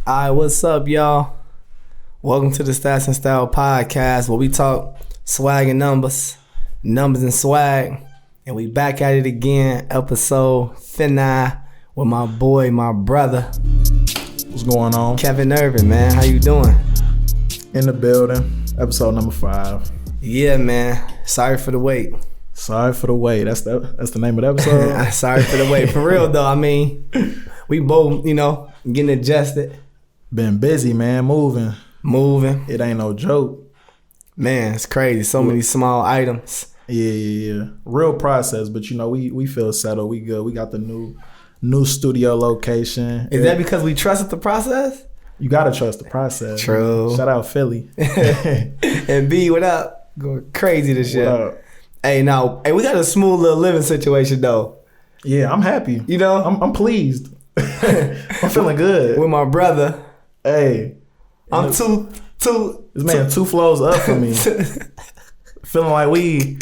Alright, what's up, y'all? Welcome to the Stats and Style podcast, where we talk swag and numbers and swag. And we back at it again, episode 59, with my boy, my brother. What's going on? Kevin Irving, man. How you doing? In the building, episode number 5. Yeah, man. Sorry for the wait. Sorry for the wait. That's the name of the episode. Sorry for the wait. For real, though, I mean, we both, getting adjusted. Been busy, man. Moving. It ain't no joke. Man, it's crazy. So many small items. Yeah. Real process, but we feel settled. We good. We got the new studio location. Is that because we trusted the process? You gotta trust the process. True. Shout out Philly. And B, what up? Going crazy this shit. What up? Hey, we got a smooth little living situation though. Yeah, I'm happy. I'm pleased. I'm feeling good. With my brother. Hey. I'm two. This man 2 floors up for me. feeling like we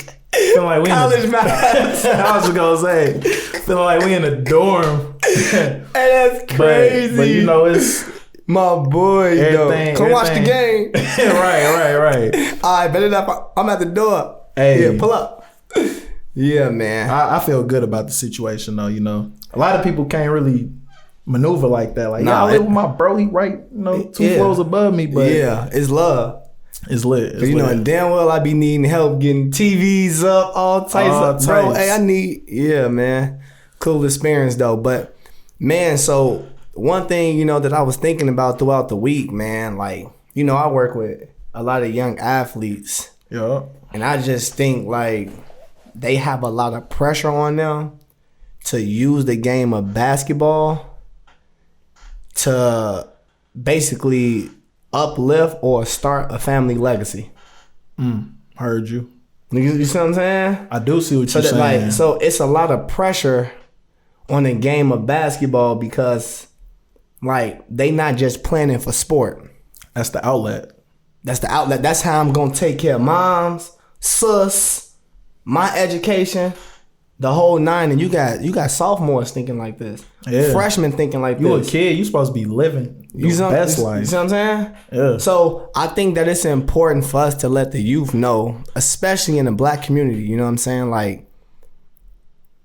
college math. I was just gonna say, feeling like we in a dorm. Hey, that's crazy. But it's my boy. Come watch the game. right. All right, bet it up. I'm at the door. Hey, yeah, pull up. Yeah, man. I feel good about the situation though. A lot of people can't really maneuver like that. Like, I live with my bro. He right, 2 floors above me. But yeah, it's love. It's lit. It's lit. And damn well I be needing help getting TVs up, all types of bro. Hey, I need. Yeah, man. Cool experience though. But man, so one thing that I was thinking about throughout the week, man. Like, I work with a lot of young athletes. Yeah. And I just think like they have a lot of pressure on them to use the game of basketball to basically uplift or start a family legacy. Heard you. You see what I'm saying? I do see what you're saying. So it's a lot of pressure on the game of basketball because like they not just planning for sport. That's the outlet. That's how I'm gonna take care of moms, sus, my education, the whole 9. And you got sophomores thinking like this. Yeah. Freshmen thinking like this. You a kid, you supposed to be living your best life. You see what I'm saying? Yeah. So I think that it's important for us to let the youth know, especially in the black community, you know what I'm saying? Like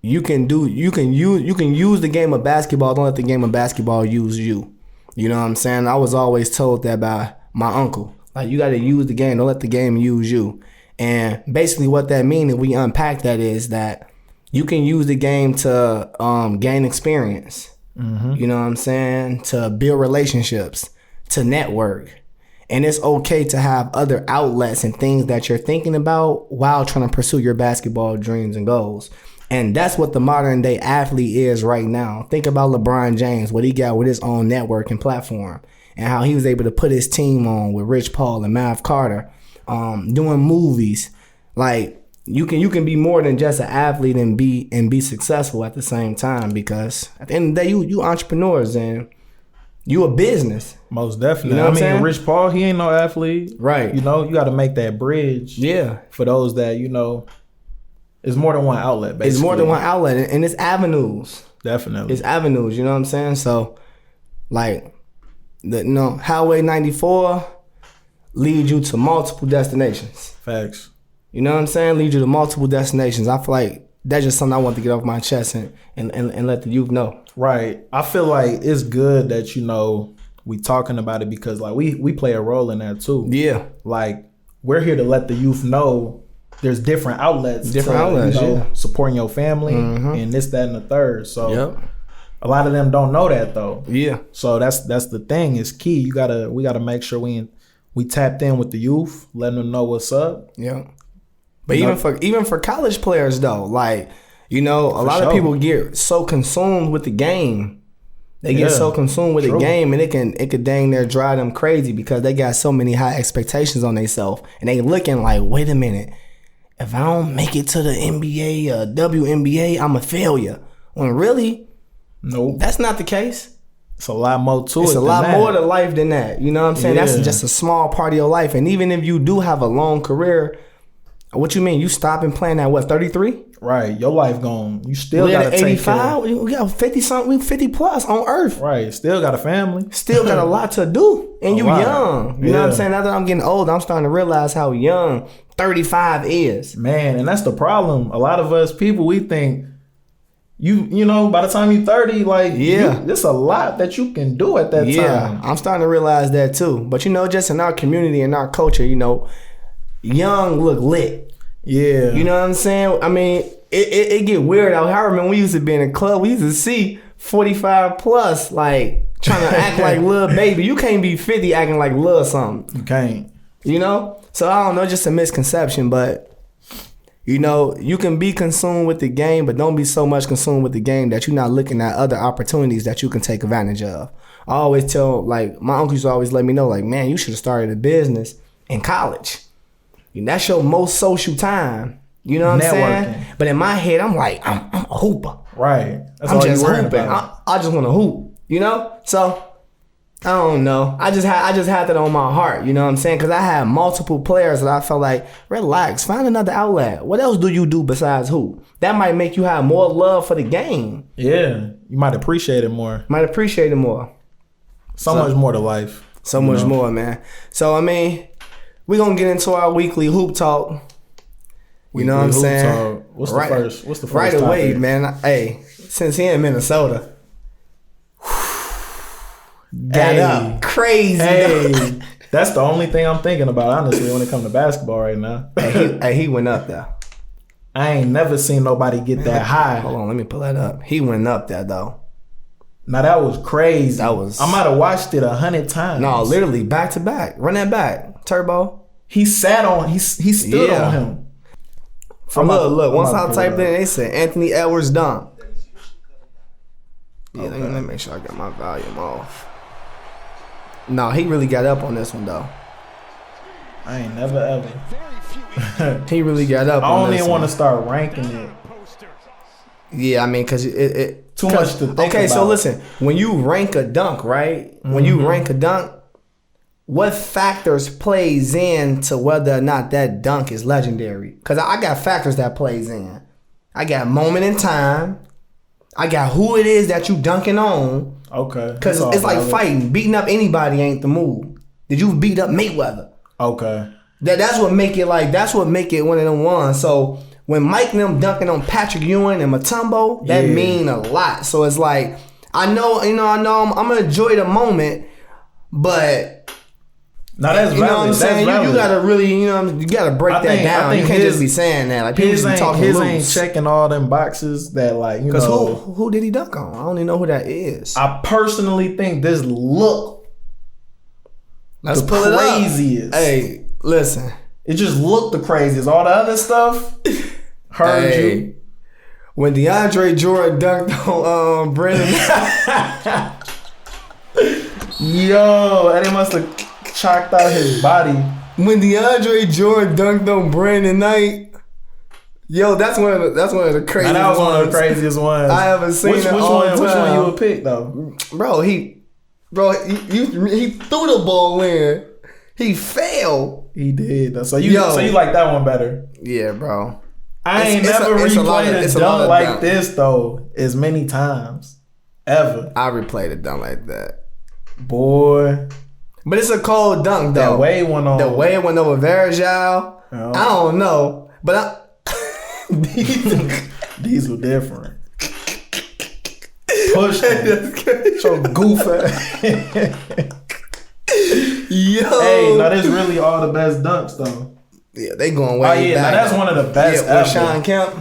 you can use the game of basketball, don't let the game of basketball use you. You know what I'm saying? I was always told that by my uncle. Like, you got to use the game. Don't let the game use you. And basically what that means, if we unpack that, is that you can use the game to gain experience. Mm-hmm. You know what I'm saying? To build relationships, to network. And it's okay to have other outlets and things that you're thinking about while trying to pursue your basketball dreams and goals. And that's what the modern day athlete is right now. Think about LeBron James, what he got with his own network and platform, and how he was able to put his team on with Rich Paul and Mav Carter, doing movies. Like you can be more than just an athlete and be successful at the same time, because at the end of the day, you entrepreneurs and you a business. Most definitely. Rich Paul, he ain't no athlete. Right. You got to make that bridge. Yeah. For those that, it's more than one outlet, basically. It's more than one outlet, and it's avenues. Definitely. It's avenues, you know what I'm saying? So, like, Highway 94 leads you to multiple destinations. Facts. You know what I'm saying? Leads you to multiple destinations. I feel like that's just something I want to get off my chest and let the youth know. Right. I feel like it's good that, we talking about it, because, like, we play a role in that, too. Yeah. Like, we're here to let the youth know there's different outlets, supporting your family, and this, that, and the third. So a lot of them don't know that though. Yeah. So that's the thing. It's key. We gotta make sure we tapped in with the youth, letting them know what's up. Yeah. But even for college players though, like, a lot of people get so consumed with the game. They get so consumed with the game, and it could dang near drive them crazy, because they got so many high expectations on themselves, and they looking like, wait a minute. If I don't make it to the NBA or WNBA, I'm a failure. When really, nope, that's not the case. It's a lot more to it. It's a lot more to life than that. You know what I'm saying? Yeah. That's just a small part of your life. And even if you do have a long career, what you mean? You stopping playing at what, 33? Right. Your life gone. You still got to take 85. We got 50 something. We 50 plus on Earth. Right. Still got a family. Still got a lot to do. And you young. You know what I'm saying? Now that I'm getting old, I'm starting to realize how young 35 is. Man, and that's the problem. A lot of us people, we think you know, by the time you're 30, like, there's a lot that you can do at that time. Yeah, I'm starting to realize that too. But you know, just in our community and our culture, you know, young look lit. Yeah. You know what I'm saying? I mean, it get weird out here. I remember we used to be in a club. We used to see 45 plus, like, trying to act like little baby. You can't be 50 acting like little something. You can't. You know? So, I don't know, just a misconception. But, you know, you can be consumed with the game, but don't be so much consumed with the game that you're not looking at other opportunities that you can take advantage of. I always tell, like, my uncles always let me know, like, man, you should have started a business in college. And that's your most social time. You know what I'm saying? But in my head, I'm like, I'm a hooper. Right. That's I'm just hooping. I just want to hoop. You know? So, I don't know. I just had that on my heart. You know what I'm saying? Because I had multiple players that I felt like, relax, find another outlet. What else do you do besides hoop? That might make you have more love for the game. Yeah. You might appreciate it more. So much more to life. So much more, man. So, I mean, we're going to get into our weekly hoop talk. You know what I'm saying? Talk. What's the first right topic? Away, man. Hey, since he in Minnesota, got up crazy. Hey, that's the only thing I'm thinking about, honestly, when it comes to basketball right now. He went up there. I ain't never seen nobody get that high. Hold on, let me pull that up. He went up there, though. Now, that was crazy. I might have watched it 100 times. No, literally, back to back. Run that back. Turbo. He stood on him. Look, once I typed in, they said Anthony Edwards dunk. Yeah, let me make sure I got my volume off. No, he really got up on this one, though. I ain't never ever. He really got up on this one. I don't even want to start ranking it. Yeah, I mean, because it too much to think about. Okay, so listen. When you rank a dunk, right? Mm-hmm. When you rank a dunk, what factors plays into whether or not that dunk is legendary? Because I got factors that plays in. I got moment in time. I got who it is that you dunking on. Okay. Because it's like fighting. Beating up anybody ain't the move. Did you beat up Mayweather? Okay. That's what make it one of them ones. So when Mike and them dunking on Patrick Ewing and Mutombo, that mean a lot. So it's like, I know I'm gonna enjoy the moment, but now that's valid. You know what I'm saying? You gotta really, you gotta break that down. You can't just be saying that. Like, people just be talking loose. Ain't checking all them boxes that, like, you know. Because who did he dunk on? I don't even know who that is. I personally think this look Let's pull it up. Craziest. Hey, listen. It just looked the craziest. All the other stuff heard you. When DeAndre Jordan dunked on Brandon. Yo, and it must have chalked out his body. When DeAndre Jordan dunked on Brandon Knight, yo, that's one of the craziest ones. That was one of the craziest ones. I haven't seen which one you would pick though? Bro, he threw the ball in. He fell. He did. So you like that one better? Yeah, bro. I ain't never replayed a dunk like this though as many times ever. I replayed a dunk like that, boy. But it's a cold dunk though. The way it went over Verjao. Oh. I don't know, but these were different. Push so goofy. Yo, hey, now this really all the best dunks though. Yeah, they going way back. Now that's one of the best ever. With Sean Kemp.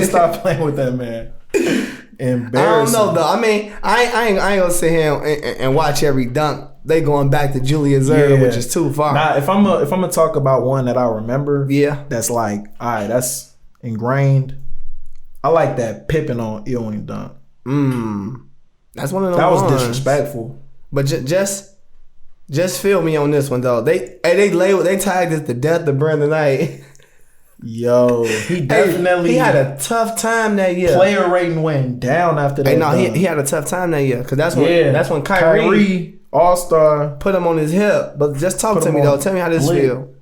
Stop playing with that man. Embarrassing. I don't know though. I mean, I ain't gonna sit here and watch every dunk. They going back to Julius Erving, which is too far. Now, if I'm gonna talk about one that I remember, that's like, all right, that's ingrained. I like that Pippen on Ewing dunk. That's one of those. That was disrespectful. But just feel me on this one though. They tagged it the death of Brandon Knight. Yo, he definitely he had a tough time that year. Player rating went down after that. He had a tough time that year because that's when Kyrie All-Star put him on his hip. But just talk to me though. Tell me how this feel.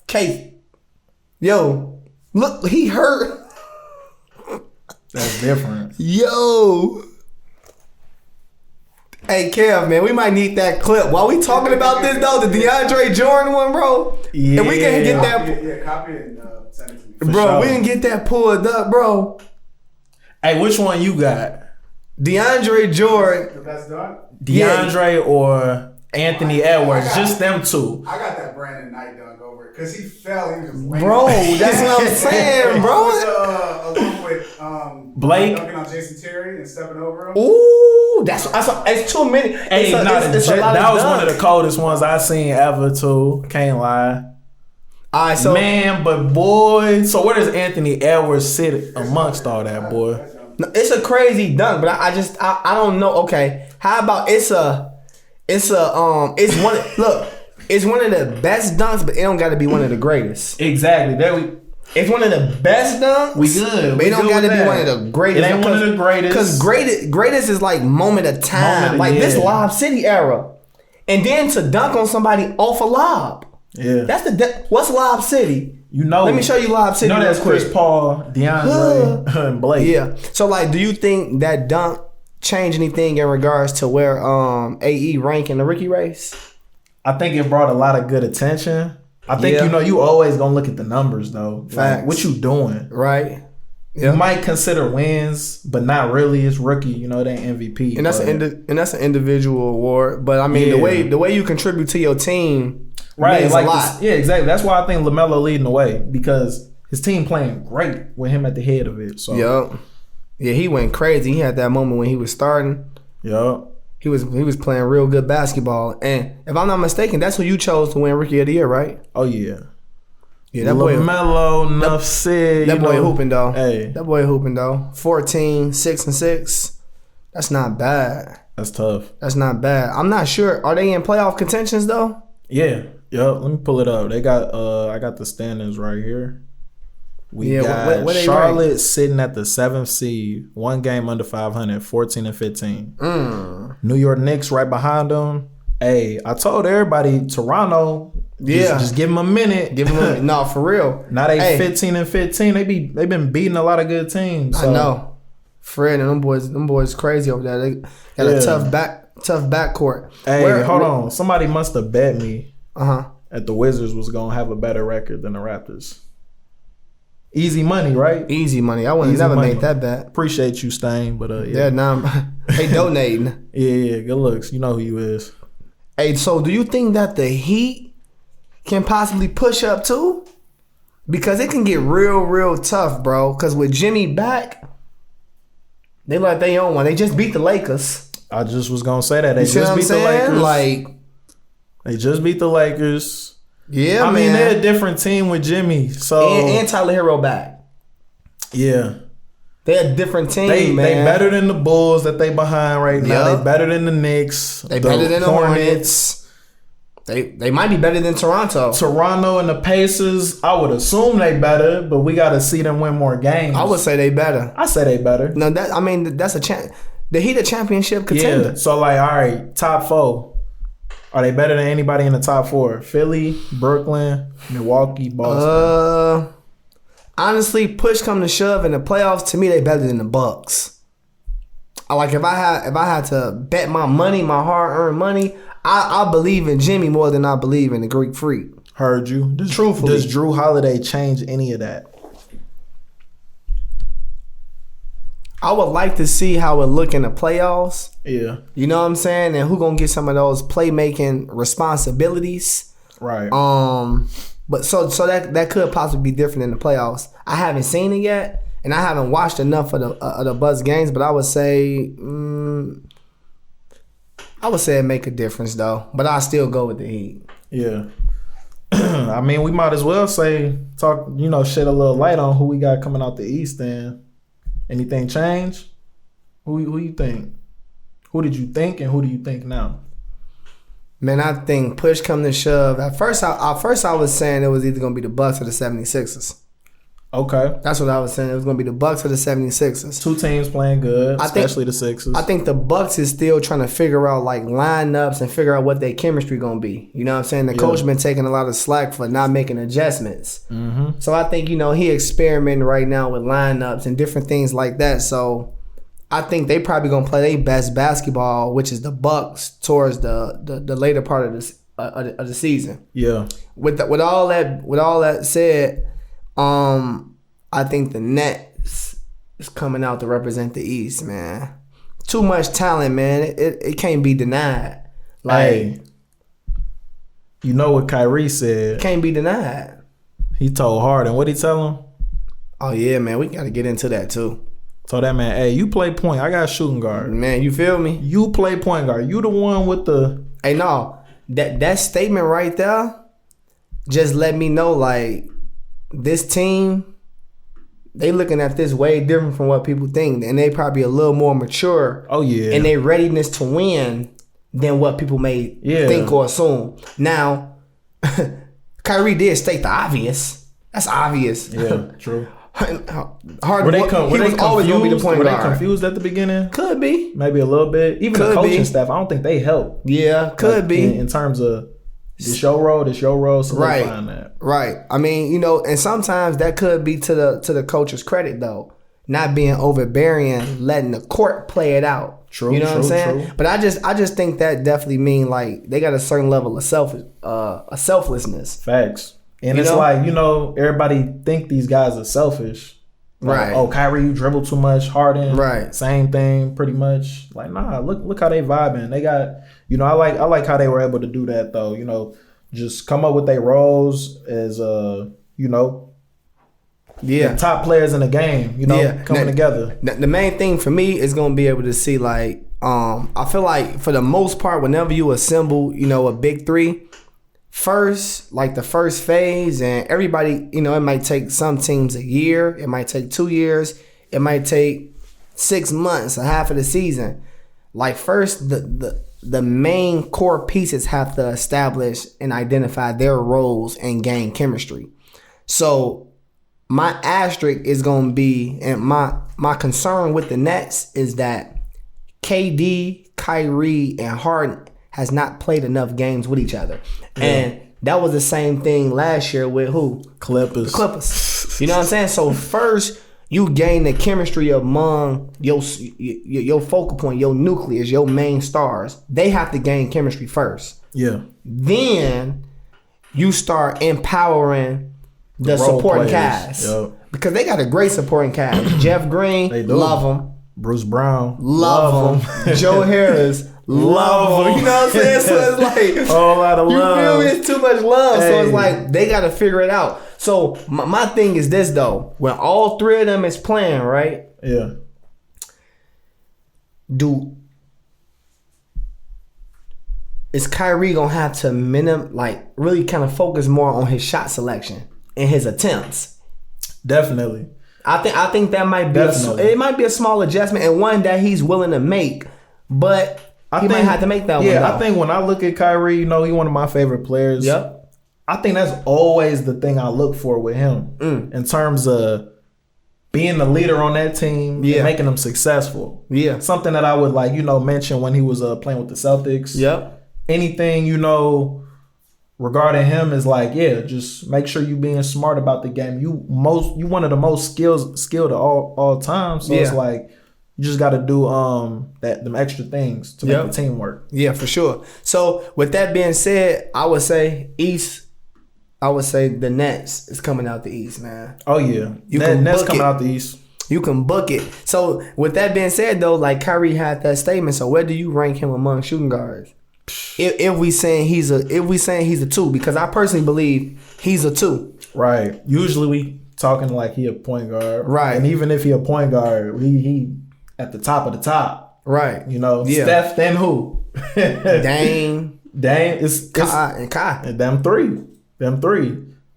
Case, yo, Look, he hurt. That's different. Yo. Hey, Kev, man, we might need that clip. While we talking about this, though, the DeAndre Jordan one, bro. Yeah. And we can get that. Yeah, copy it and send it to me. Bro, sure. we can get that pulled up, bro. Hey, which one you got? DeAndre Jordan. The best done? DeAndre or Anthony Edwards? Just them two. I got that Brandon Knight dunk over it because he fell. He was just laying Bro, that's what I'm saying, bro. Along with Blake dunking on Jason Terry and stepping over him. Ooh, it's too many. Hey, It's that was one of the coldest ones I seen ever too. Can't lie. All right, so Man, but boy, so where does Anthony Edwards sit amongst all that, boy? no, it's a crazy dunk, but I don't know. Okay, how about it's one. Look, it's one of the best dunks, but it don't got to be one of the greatest. Exactly. It's one of the best dunks. We good. But it don't got to be one of the greatest. It ain't one of the greatest. Because greatest is like moment of time. This Lob City era. And then to dunk on somebody off a lob. Yeah. That's what's Lob City? You know. Let me show you Lob City. You know that's real quick. Chris Paul, DeAndre, and Blake. Yeah. So like, do you think that dunk changed anything in regards to where AE rank in the rookie race? I think it brought a lot of good attention. I think you always gonna look at the numbers though. Facts. Like, what you doing? Right. You might consider wins, but not really. It's rookie. It ain't MVP. And that's an individual award. But I mean, the way you contribute to your team, right? means Like a lot. Yeah, exactly. That's why I think LaMelo leading the way because his team playing great with him at the head of it. So yeah, he went crazy. He had that moment when he was starting. Yup. He was playing real good basketball. And if I'm not mistaken, that's who you chose to win Rookie of the Year, right? Oh yeah. Yeah, that boy LaMelo, enough said. That boy hooping though. Hey. That boy hooping though. 14, 6 and 6. That's not bad. That's tough. That's not bad. I'm not sure. Are they in playoff contentions though? Yeah. Yup. Let me pull it up. They got I got the standings right here. We got what Charlotte rank? sitting at the 7th seed, 1 game under 500, 14 and 15. New York Knicks right behind them. Hey, I told everybody Toronto. Just give them a minute. No, for real. Now they 15 and 15. They been beating a lot of good teams. So. I know. Fred and them boys crazy over there. They got a tough backcourt. Hey, hold on. Somebody must have bet me that the Wizards was gonna have a better record than the Raptors. Easy money, right? Easy money. I would have never made that bet. Appreciate you, Stain, but yeah, they donating. Yeah, good looks. You know who you is. Hey, so do you think that the Heat can possibly push up too? Because it can get real tough, bro. Because with Jimmy back, they like they own one. They just beat the Lakers. I just was gonna say that they just beat the Lakers. They just beat the Lakers. Yeah, I mean they're a different team with Jimmy. So and Tyler Hero back. Yeah. They're a different team, man. They better than the Bulls that they behind right now. They better than the Knicks. They better than the Hornets. They might be better than Toronto. Toronto and the Pacers, I would assume they better, but we got to see them win more games. I would say they better. I say they better. No, that's a the Heat a championship contender. Yeah. So all right, top 4. Are they better than anybody in the top 4? Philly, Brooklyn, Milwaukee, Boston. Honestly, push come to shove in the playoffs, to me they better than the Bucks. If I had to bet my money, my hard-earned money, I believe in Jimmy more than I believe in the Greek Freak. Heard you. Truthfully. Does Drew Holiday change any of that? I would like to see how it look in the playoffs. Yeah. You know what I'm saying? And who gonna get some of those playmaking responsibilities. Right. But so that could possibly be different in the playoffs. I haven't seen it yet, and I haven't watched enough of the Buzz games. But I would say, it make a difference though. But I still go with the Heat. Yeah. I mean, we might as well shed a little light on who we got coming out the East. Then, anything change? Who you think? Who did you think, and who do you think now? Man, I think push come to shove. At first I was saying it was either going to be the Bucks or the 76ers. Okay. That's what I was saying. It was going to be the Bucks or the 76ers. Two teams playing good, especially the Sixers. I think the Bucks is still trying to figure out like lineups and figure out what their chemistry going to be. You know what I'm saying? The coach been taking a lot of slack for not making adjustments. Mm-hmm. So I think, he experimenting right now with lineups and different things like that. So I think they probably going to play their best basketball, which is the Bucks, towards the later part of the season. Yeah. With all that said, I think the Nets is coming out to represent the East, man. Too much talent, man. It can't be denied. Like, you know what Kyrie said? Can't be denied. He told Harden. What'd he tell him? Oh yeah, man. We got to get into that too. Told that man, hey, you play point. I got shooting guard. Man, you feel me? You play point guard. You the one with the. Hey, no, that statement right there just let me know like this team. They looking at this way different from what people think, and they probably a little more mature. Oh yeah, in their readiness to win than what people may think or assume. Now, Kyrie did state the obvious. That's obvious. Yeah, true. Harden, he was always going to be the point guard. Were they confused at the beginning? Could be, maybe a little bit. Even the coaching staff, I don't think they helped. Yeah, could be in terms of. This your role, solidifying that. Right. I mean, and sometimes that could be to the coach's credit though. Not being overbearing, letting the court play it out. True. You know what I'm saying? True. But I just think that definitely mean like they got a certain level of selflessness. Facts. And it's like, everybody think these guys are selfish. Like, right. Oh, Kyrie, you dribble too much. Harden. Right. Same thing, pretty much. Like, nah, look how they vibing. They got I like how they were able to do that though. Just come up with their roles as the top players in the game. Coming together. The main thing for me is gonna be able to see like I feel like for the most part, whenever you assemble a big three, the first phase, and everybody it might take some teams a year, it might take 2 years, it might take 6 months, a half of the season. Like first the main core pieces have to establish and identify their roles and gain chemistry. So my asterisk is going to be, and my concern with the Nets is that KD, Kyrie, and Harden has not played enough games with each other. Yeah. And that was the same thing last year with who? Clippers. The Clippers. You know what I'm saying? So first, you gain the chemistry among your focal point, your nucleus, your main stars. They have to gain chemistry first. Yeah. Then you start empowering the supporting cast. Yep. Because they got a great supporting cast. Jeff Green, love him. Bruce Brown, love him. Joe Harris, love him. You know what I'm saying? So it's like a whole lot of love. You feel me? It's too much love. Hey. So it's like they got to figure it out. So my thing is this though: when all three of them is playing, right? Yeah. Is Kyrie gonna have to really kind of focus more on his shot selection and his attempts? Definitely. I think that might be it might be a small adjustment and one that he's willing to make, but he might have to make that one. Yeah, I think when I look at Kyrie, he's one of my favorite players. Yep. I think that's always the thing I look for with him in terms of being the leader on that team and making them successful. Yeah. Something that I would mention when he was playing with the Celtics. Yep. Anything, regarding him is just make sure you being smart about the game. You one of the most skilled of all time. So it's like you just got to do them extra things to make the team work. Yeah, for sure. So with that being said, I would say the Nets is coming out the East, man. Oh yeah, Nets coming out the East. You can book it. So with that being said, though, like Kyrie had that statement. So where do you rank him among shooting guards? If we saying he's a 2, because I personally believe he's a 2. Right. Usually we talking like he a point guard. Right. And even if he a point guard, he at the top of the top. Right. Steph, then who? Dame. It's Kai. And them three.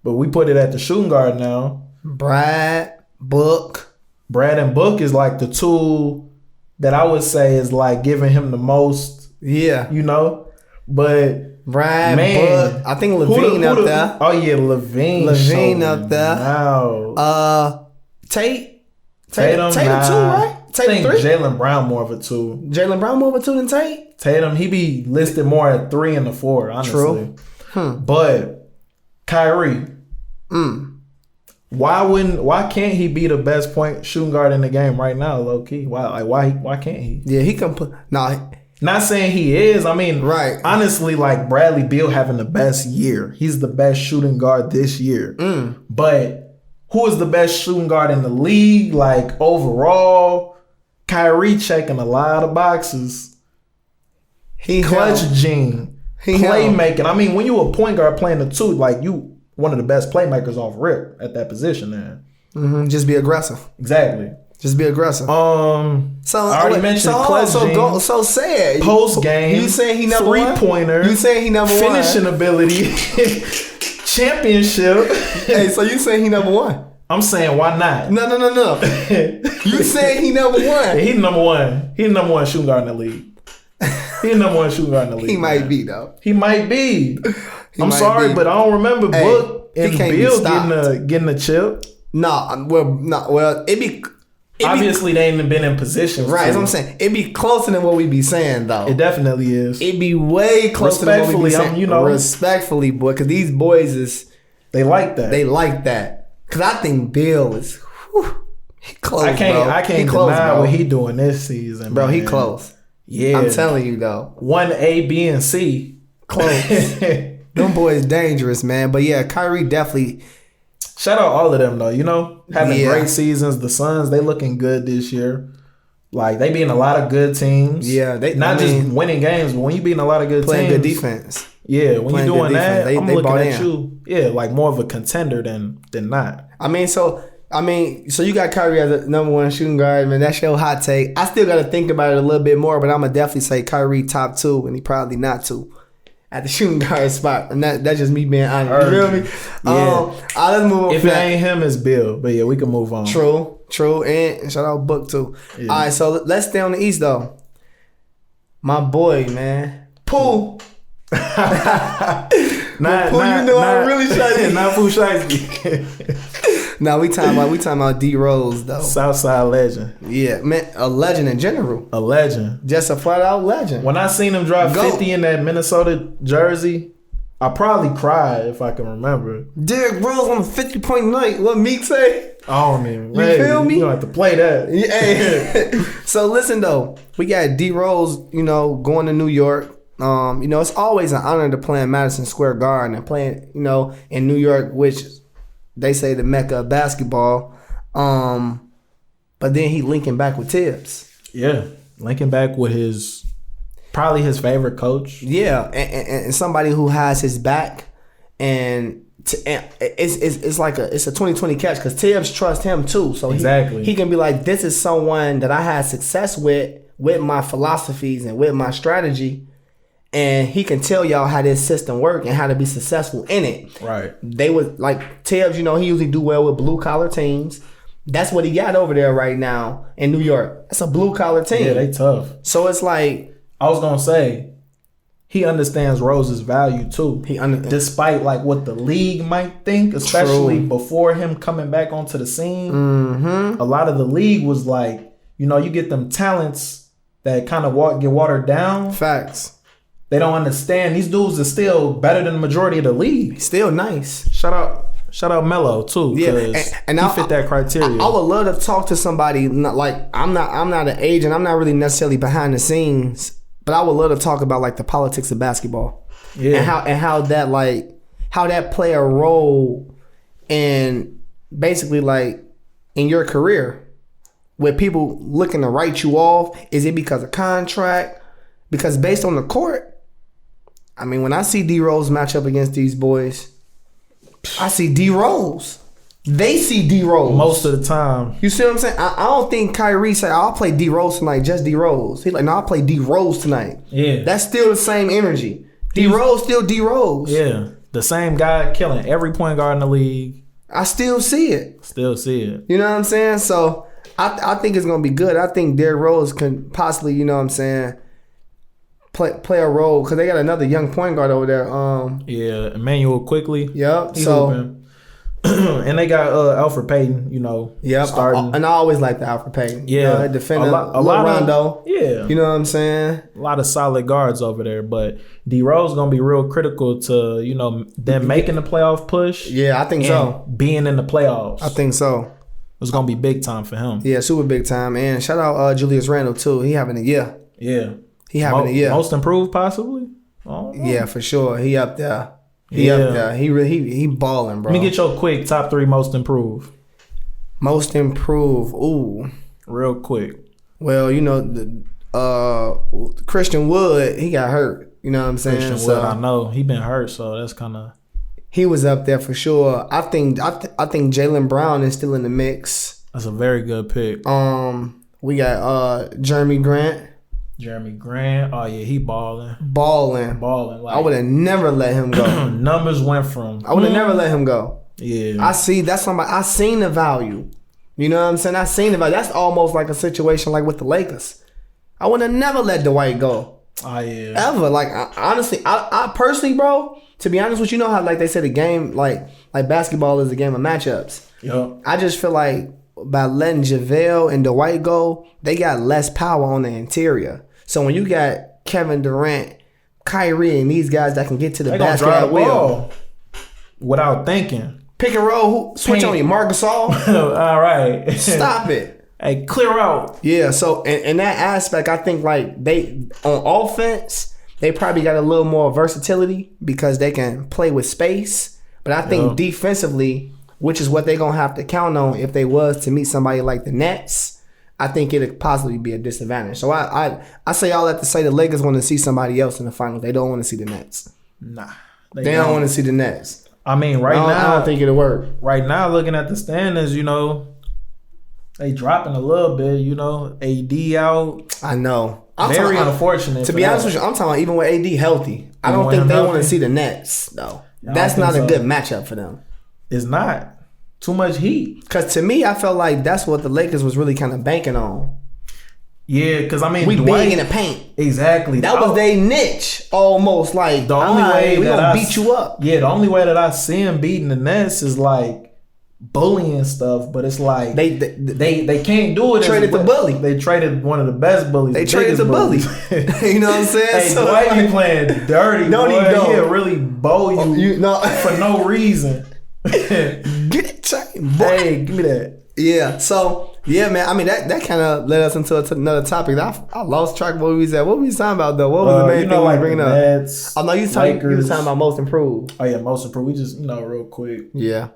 But we put it at the shooting guard now. Brad and Book is like the 2 that I would say is like giving him the most. Yeah. But Brad, man, I think Levine up there. Oh yeah, Levine up there. Wow. Tatum nah. 2, right? Tatum 3. Jaylen Brown more of a 2. Jaylen Brown more of a 2 than Tate. Tatum, he be listed more at 3 and the 4. Honestly, true. But Kyrie, why can't he be the best point shooting guard in the game right now? Low key, why can't he? Yeah, he can put. Not saying he is. I mean, right. Honestly, like Bradley Beal having the best year. He's the best shooting guard this year. But who is the best shooting guard in the league? Like overall, Kyrie checking a lot of boxes. He clutch gene, playmaking. I mean, when you a point guard playing the 2, like you one of the best playmakers off rip at that position. There, just be aggressive. Exactly. Just be aggressive. So I already mentioned clutch. So say it. Post game. You saying he number 1? 3-pointer. You saying he number 1? Finishing ability. Championship. Hey, so you saying he number 1? I'm saying why not? No. You saying he number 1? Yeah, he's number 1. He's the number 1 shooting guard in the league. He's the number 1 shooting guard in the league. He might be though. He might be. I'm sorry, but I don't remember Book and Bill getting a chip. Well, obviously, they ain't been in position. Right, that's what I'm saying. It'd be closer than what we be saying, though. It definitely is. It'd be way closer than what we be saying. Respectfully, boy, because these boys they like that. They like that. Because I think Bill is, he close, I can't deny what he doing this season, bro. Man. He close. Yeah. I'm telling you, though. 1A, B, and C. Close. Them boys dangerous, man. But yeah, Kyrie definitely... Shout out all of them, though. You know, having great seasons. The Suns, they looking good this year. Like, they beating a lot of good teams. Yeah. Just winning games, but when you beating a lot of good playing teams. Playing good defense. Yeah, when you doing that, I'm looking at you. Yeah, like more of a contender than not. So you got Kyrie as a number 1 shooting guard, man. That's your hot take. I still got to think about it a little bit more, but I'm going to definitely say Kyrie top 2, and he probably not 2. At the shooting guard spot, and that's just me being honest. You feel me? Yeah. Let's move on. If it ain't him, it's Bill. But yeah, we can move on. True, and shout out Book too. Yeah. All right, so let's stay on the East though. My boy, man, Pooh. I really shiesty. Not Pooh shiesty. Nah, we talking about DRose though. Southside legend. Yeah, man, a legend in general. A legend. Just a flat out legend. When I seen him drop 50 in that Minnesota jersey, I probably cried if I can remember. Derrick Rose on a 50-point night. What Meek say? I don't even. You feel me? You don't have to play that. Yeah. So listen though, we got DRose, going to New York. It's always an honor to play in Madison Square Garden and playing, in New York, which they say the Mecca of basketball. But then he linking back with Thibs. Yeah, linking back with probably his favorite coach. Yeah, and somebody who has his back, and it's like it's a 20/20 catch because Thibs trusts him too. So he can be like, this is someone that I had success with my philosophies and with my strategy. And he can tell y'all how this system work and how to be successful in it. Right. They would like Thibs, he usually do well with blue collar teams. That's what he got over there right now in New York. That's a blue collar team. Yeah, they tough. So it's like, I was gonna say, he understands Rose's value too. Despite like what the league might think, especially before him coming back onto the scene. Mm-hmm. A lot of the league was like, you get them talents that kind of get watered down. Facts. They don't understand. These dudes are still better than the majority of the league. Still nice. Shout out Melo too. Yeah, and he fit that criteria. I would love to talk to somebody. I'm not an agent. I'm not really necessarily behind the scenes, but I would love to talk about like the politics of basketball. Yeah, and how that play a role in basically like in your career, with people looking to write you off. Is it because of contract? Because based on the court. I mean, when I see DRose match up against these boys, I see DRose. They see DRose. Most of the time. You see what I'm saying? I don't think Kyrie said, I'll play DRose tonight, just DRose. He's like, no, I'll play DRose tonight. Yeah. That's still the same energy. DRose still DRose. Yeah. The same guy killing every point guard in the league. I still see it. You know what I'm saying? So I think it's going to be good. I think Derrick Rose can possibly, play a role because they got another young point guard over there. Yeah, Emmanuel Quickly. Yep. He's hooping. And they got Alfred Payton, starting. And I always like the Alfred Payton. Yeah, defending a lot Rondo. Yeah, you know what I'm saying. A lot of solid guards over there, but DRose gonna be real critical to them making the playoff push. Yeah, I think so. Being in the playoffs, I think so. It's gonna be big time for him. Yeah, super big time. And shout out Julius Randle too. He having a year. Yeah, he having a year. Most improved, possibly. Yeah, for sure. He up there. He up there. He balling, bro. Let me get your quick top 3 most improved. Most improved. Ooh, real quick. Well, Christian Wood, he got hurt. You know what I'm saying? Christian Wood, I know he been hurt, so that's kind of. He was up there for sure. I think Jaylen Brown is still in the mix. That's a very good pick. We got Jeremy Grant. Oh yeah, he balling. Like, I would have never let him go. Numbers went from. I would have never let him go. Yeah. I see. That's somebody. I seen the value. You know what I'm saying? I seen the value. That's almost like a situation like with the Lakers. I would have never let Dwight go. Oh yeah. Ever. Like honestly, I personally, bro. To be honest with you, know how like they say the game like basketball is a game of matchups. Yep. I just feel like by letting JaVale and Dwight go, they got less power on the interior. So when you got Kevin Durant, Kyrie, and these guys that can get to the basket at will, without thinking, pick and roll, switch on you, Marc Gasol. All right, stop it. Hey, clear out. Yeah. So in that aspect, I think like they on offense, they probably got a little more versatility because they can play with space. But I think defensively, which is what they're gonna have to count on if they was to meet somebody like the Nets. I think it'd possibly be a disadvantage. So I say all that to say the Lakers want to see somebody else in the finals. They don't want to see the Nets. Nah. They don't want to see the Nets. I mean, now I don't think it'll work. Right now, looking at the standings, they dropping a little bit, AD out. I know. Very unfortunate. To be honest with you, I'm talking about even with AD healthy. I don't think they want to see the Nets, though. That's not a good matchup for them. It's not. Too much heat. Because to me, I felt like that's what the Lakers was really kind of banking on. Yeah, because I mean, we big in the paint. Exactly. That was their niche, almost. Like the only way we gonna beat you up. Yeah, the only way that I see them beating the Nets is like bullying stuff, but it's like they can't do it. Traded the bully. They traded one of the best bullies. They traded the bully. You know what I'm saying? Hey, Dwight be playing dirty. Don't boy. He don't. He'll really bow you for no reason. Get it, chain, boy. Hey, give me that. Yeah. So yeah, man. I mean that kind of led us into another topic. I lost track of what we said. What were we talking about though? What was the main thing we were bringing up? Nets, oh no, you was talking about most improved. Oh yeah, most improved. We just real quick. Yeah.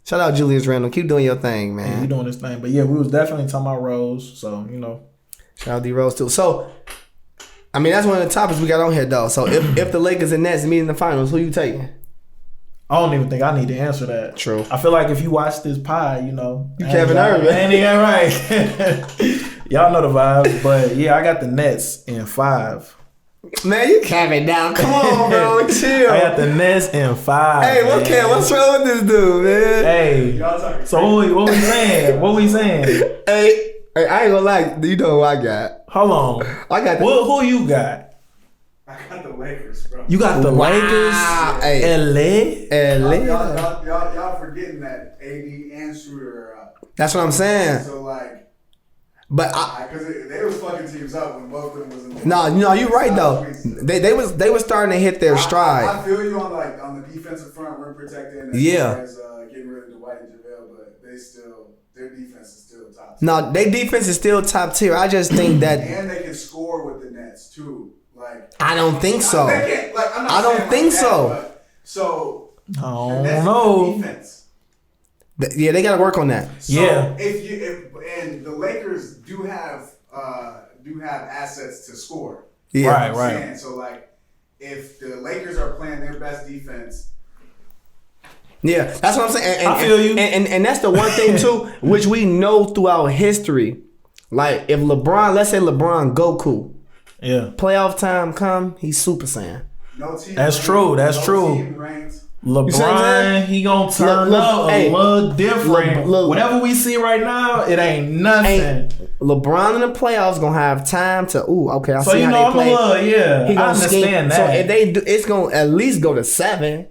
Shout out Julius Randle. Keep doing your thing, man. Yeah, you doing this thing. But yeah, we was definitely talking about Rose. So shout out DRose too. So I mean that's one of the topics we got on here though. So if the Lakers and Nets meet in the finals, who you taking? I don't even think I need to answer that. True. I feel like if you watch this pod, you Kevin Irving. Ain't even right. Y'all know the vibes. But yeah, I got the Nets in 5. Man, you Kevin down. Come on, bro. Chill. I got the Nets in 5. Hey, what's wrong with this dude, man? Hey. So what we saying? What we saying? Hey, I ain't gonna lie. You know who I got? Hold on. I got who you got? I got the Lakers, bro. You got the Lakers? Hey. LA? Y'all forgetting that AD and Schroeder are up. That's what I'm saying. So like, but because they was fucking teams up when both of them was in the No, you're right though. They was starting to hit their stride. I feel you on the defensive front, rim protecting, as far as getting rid of Dwight and JaVale, but their defense is still top tier. No, their defense is still top tier. I just think that and they can score with the Nets too. Like I don't think so. I don't think so. I don't know. Defense. Yeah, they got to work on that. So yeah. And the Lakers do have assets to score. Yeah. Right. So like, if the Lakers are playing their best defense. Yeah, that's what I'm saying. And, I feel you. And that's the one thing too, which we know throughout history. Like if let's say LeBron Goku. Yeah. Playoff time come, he's Super Saiyan. No team. That's true. LeBron, he gonna turn up a little different. Whatever we see right now, it ain't nothing. LeBron in the playoffs gonna have time to. Okay, I so see how they play. I understand that. So if they do, it's gonna at least go to 7.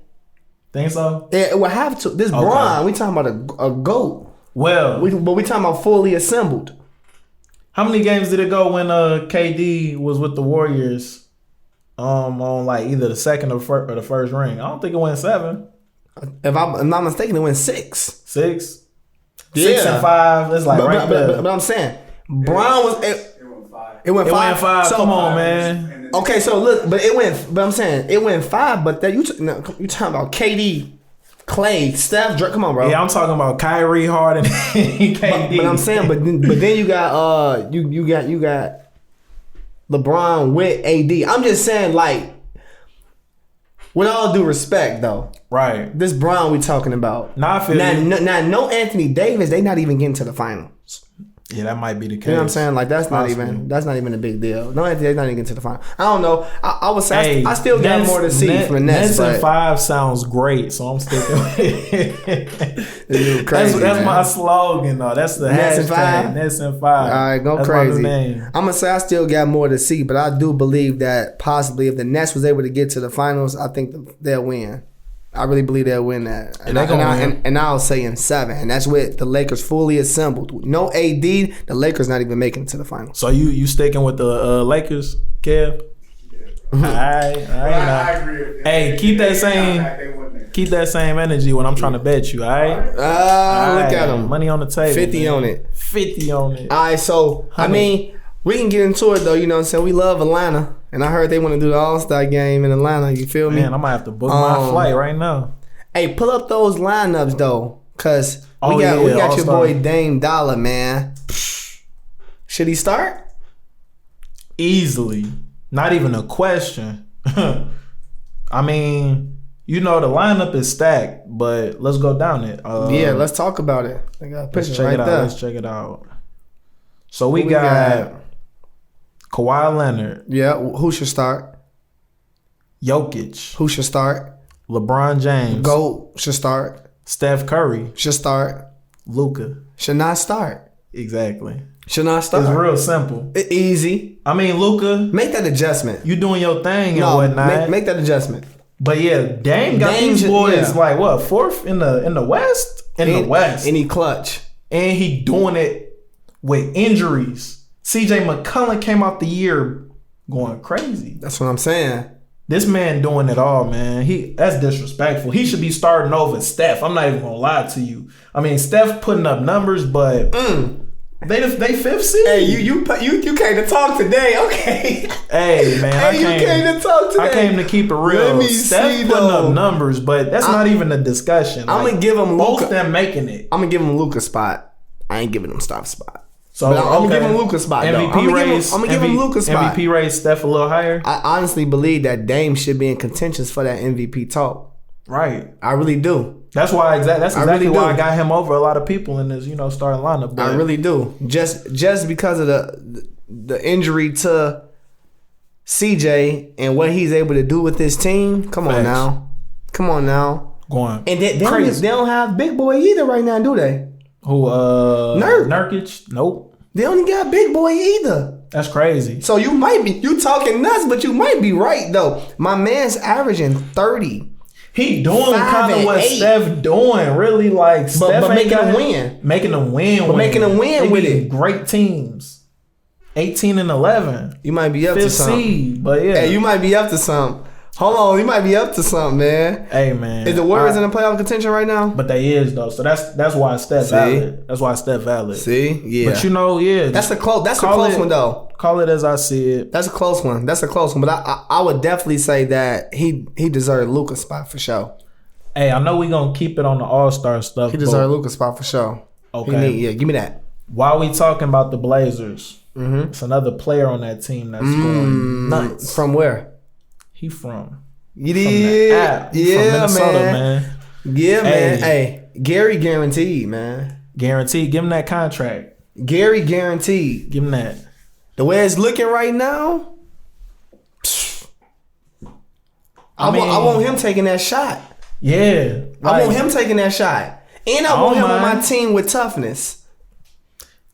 Think so? It will have to. This Bron, we talking about a GOAT. Well, but we talking about fully assembled. How many games did it go when KD was with the Warriors? On like either the second or the first ring. I don't think it went 7. If I'm not mistaken, it went 6. 6. Yeah. 6 and 5. It's like right there. But I'm saying, Bron was. It went 5. So, come on, man. Okay, so look, but I'm saying it went 5. But that you talking about KD, Clay, Steph, Drake. Come on, bro. Yeah, I'm talking about Kyrie, Harden, KD. But I'm saying, but then you got you got LeBron with AD. I'm just saying, like, with all due respect, though. Right. This Bron we talking about. Nah, I feel no Anthony Davis. They not even getting to the finals. Yeah, that might be the case. You know what I'm saying? Like that's not even a big deal. No, they're not even getting to the final. I don't know. I would say I still got more to see from the Nets. Nets and 5 sounds great, so I'm sticking with it. Crazy, that's my slogan, though. That's the Nets and 5. Nets and 5. All right, go that's crazy. My new name. I'm gonna say I still got more to see, but I do believe that possibly if the Nets was able to get to the finals, I think they'll win. I really believe they'll win that. And I'll say in 7. And that's with the Lakers fully assembled. No AD, the Lakers not even making it to the finals. So you sticking with the Lakers, Kev? I agree. Hey, keep that same energy when I'm trying to bet you, all right? Look at them. Money on the table. 50 on it. 50 on it. All right, so, I mean, we can get into it, though. You know what I'm saying? We love Atlanta. And I heard they want to do the All-Star game in Atlanta. You feel me? Man, I might have to book my flight right now. Hey, pull up those lineups, though. Because we got your boy Dame Dollar, man. Should he start? Easily. Not even a question. I mean, you know the lineup is stacked, but let's go down it. Let's talk about it. I got a picture right there. Let's check it out. So we got Kawhi Leonard. Yeah, who should start? Jokic. Who should start? LeBron James. GOAT should start. Steph Curry. Should start. Luka. Should not start. Exactly. Should not start. It's real simple. Easy. I mean, Luka. Make that adjustment. You doing your thing and whatnot. Make that adjustment. But yeah, Dame got these boys like what, 4th in the West? The West. And he clutch. And he doing it with injuries. CJ McCollum came out the year going crazy. That's what I'm saying. This man doing it all, man. That's disrespectful. He should be starting over Steph. I'm not even gonna lie to you. I mean, Steph putting up numbers, but they 5th seed. Hey, you came to talk today, okay? Hey, man, you came to talk today. I came to keep it real. Let me Steph putting up numbers, but that's not even a discussion. I'm gonna give him both them making it. I'm gonna give him Luka's spot. I ain't giving him Steph's spot. So I'm gonna give him Luka's spot. I'm gonna give him Luka's spot. MVP race Steph a little higher. I honestly believe that Dame should be in contention for that MVP talk. Right. I really do. That's why. That's exactly why I got him over a lot of people in this, starting lineup. But I really do. Just because of the injury to CJ and what he's able to do with this team. Come on now. Going. And they don't have big boy either right now, do they? Who? Nurkic? Nope. They only got big boy either. That's crazy. So you talking nuts, but you might be right though. My man's averaging 30. He doing kind of what Steph doing, really like Steph but making them win. Making them win. But making them win with it. Great teams. 18 and 11. You might be up to something. Seed, but yeah. Hey, you might be up to something. Hold on, you might be up to something, man. Hey, man. Is the Warriors in the playoff contention right now? But they is though, so that's why Steph valid. That's why Steph valid. See, yeah. But yeah, that's a close one though. Call it as I see it. That's a close one. But I would definitely say that he deserved Luka's spot for sure. Hey, I know we gonna keep it on the All-Star stuff. He deserved Luka's spot for sure. Okay, give me that. While we talking about the Blazers, it's another player on that team that's going nuts. From where? He from? From Minnesota, man. Yeah, man. Hey, Gary guaranteed, man. Guaranteed. Give him that contract. Gary guaranteed. Give him that. The way it's looking right now, I want him taking that shot. Yeah. I want him taking that shot. And I want him on my team with toughness.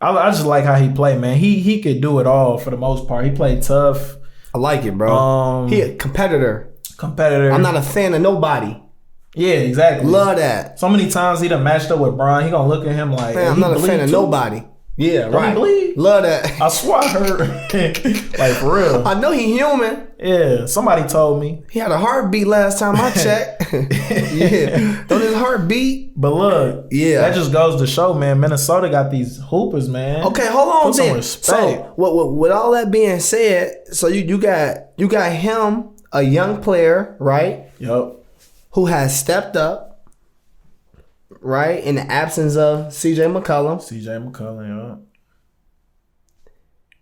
I just like how he played, man. He could do it all for the most part. He played tough. I like it, bro. He a competitor. I'm not a fan of nobody. Yeah, exactly. Love that. So many times he done matched up with Bron. He gonna look at him like, man, I'm not a fan of nobody. Yeah, don't right. He bleed? Love that. I swear I heard. Like, for real. I know he human. Yeah, somebody told me. He had a heartbeat last time I checked. Yeah. Don't his heart beat? But look, yeah, that just goes to show, man, Minnesota got these hoopers, man. Okay, hold on. Put some respect. So with all that being said, so you got him, a young player, right? Yep. Who has stepped up. Right, in the absence of CJ McCollum. Yeah.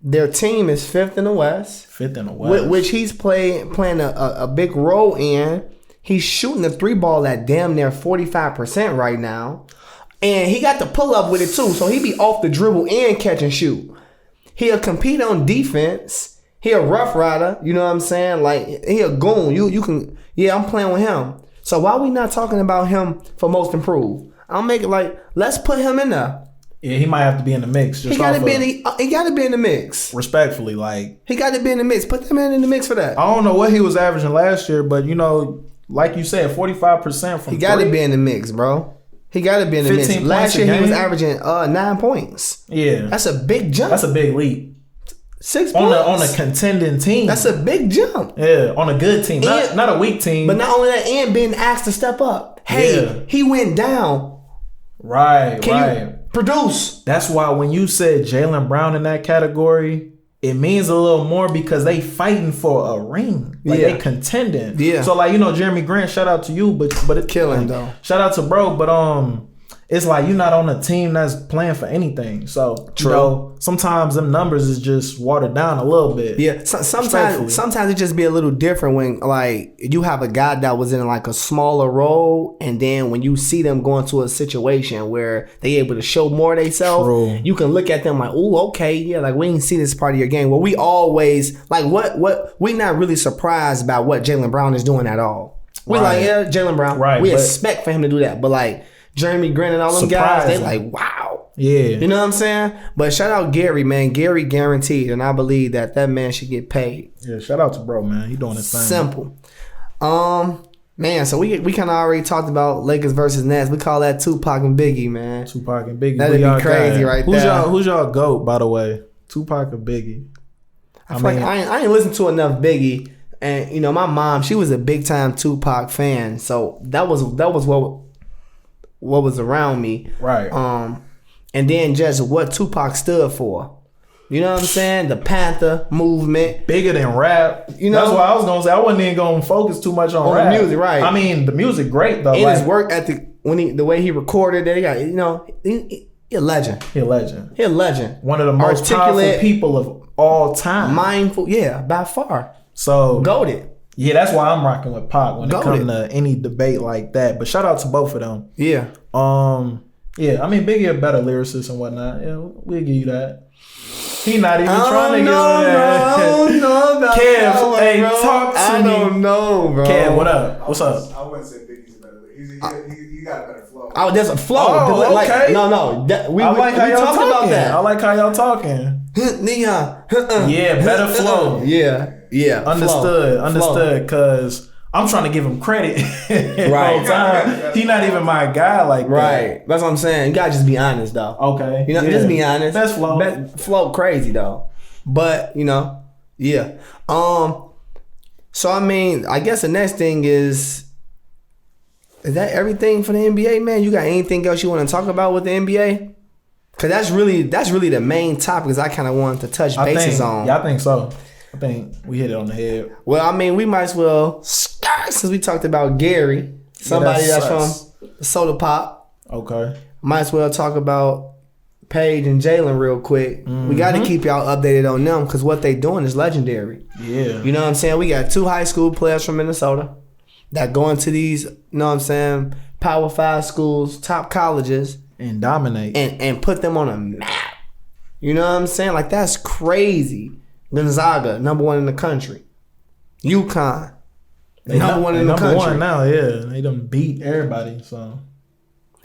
Their team is fifth in the West. Which he's playing a big role in. He's shooting the 3 ball at damn near 45% right now. And he got the pull up with it too. So he be off the dribble and catch and shoot. He'll compete on defense. He a rough rider. You know what I'm saying? Like, he a goon. You can, yeah, I'm playing with him. So why we not talking about him for most improved? I'll make it like, let's put him in there. Yeah, he might have to be in the mix. He got to be in the mix. Respectfully, like, he got to be in the mix. Put that man in the mix for that. I don't know what he was averaging last year, but you know, like you said, 45% from. He got to be in the mix, bro. He got to be in the mix. Last year he was averaging 9 points. Yeah, that's a big jump. That's a big leap. 6 points on a contending team. That's a big jump. Yeah, on a good team, not a weak team. But not only that, and being asked to step up. Hey, he went down. Right. Can you produce? That's why when you said Jaylen Brown in that category, it means a little more because they fighting for a ring. Like, they contending. Yeah. So, like, you know, Jeremy Grant, shout out to you, but it's killing though. Shout out to bro, but it's like you're not on a team that's playing for anything. So, you know, sometimes them numbers is just watered down a little bit. Yeah, sometimes it just be a little different when, like, you have a guy that was in, like, a smaller role, and then when you see them going to a situation where they able to show more of themselves, you can look at them like, ooh, okay, yeah, like, we didn't see this part of your game. Well, we always, like, we not really surprised about what Jaylen Brown is doing at all. We're like, yeah, Jaylen Brown. Right. We expect for him to do that, but, like, Jeremy Grant and all them guys, they like, wow. Yeah. You know what I'm saying? But shout out Gary, man. Gary guaranteed, and I believe that man should get paid. Yeah, shout out to bro, man. He doing his thing. Simple. Man, so we kind of already talked about Lakers versus Nets. We call that Tupac and Biggie, man. Tupac and Biggie. That'd be crazy right there. Who's y'all GOAT, by the way? Tupac or Biggie? I feel like I ain't listened to enough Biggie. And, you know, my mom, she was a big-time Tupac fan. So that was what was around me. Right. And then just what Tupac stood for. You know what I'm saying? The Panther movement. Bigger than rap. You know, that's what I was gonna say. I wasn't even gonna focus too much on rap. The music, right. I mean, the music great though. And like, his work ethic, the way he recorded it, he got, you know, he a legend. He a legend. One of the most powerful people of all time. Mindful, yeah, by far. So goated. Yeah, that's why I'm rocking with Pac when it comes to any debate like that. But shout out to both of them. Yeah. Yeah, I mean, Biggie a better lyricist and whatnot. Yeah, we'll give you that. He not even trying to get that. I don't know about Kev, hey, talk to me. I don't know, bro. Kev, what up? What's up? I wouldn't say Biggie's a better lyricist. He got a better flow. Oh, there's a flow. Oh, okay. Like, no. I like how y'all talking about that. I like how y'all talking. Yeah, better flow. Yeah. Understood. Because I'm trying to give him credit. Right. Time. He not even my guy like that. Right. That's what I'm saying. You gotta just be honest, though. Okay. You know, just be honest. That's flow. Flow crazy though. But you know, yeah. So I mean, I guess the next thing is that everything for the NBA, man? You got anything else you want to talk about with the NBA? Cause that's really the main topic. Cause I kind of wanted to touch bases on. Yeah, I think so. I think we hit it on the head. Well, I mean, we might as well start since we talked about Gary, somebody that's from Soda Pop. Okay. Might as well talk about Paige and Jaylen real quick. Mm-hmm. We got to keep y'all updated on them because what they doing is legendary. Yeah. You know what I'm saying? We got 2 high school players from Minnesota that go into these, you know what I'm saying, Power 5 schools, top colleges. And dominate. And put them on a map. You know what I'm saying? Like, that's crazy. Gonzaga, number 1 in the country. UConn, number 1 in the country. Number 1 now, yeah. They done beat everybody, so.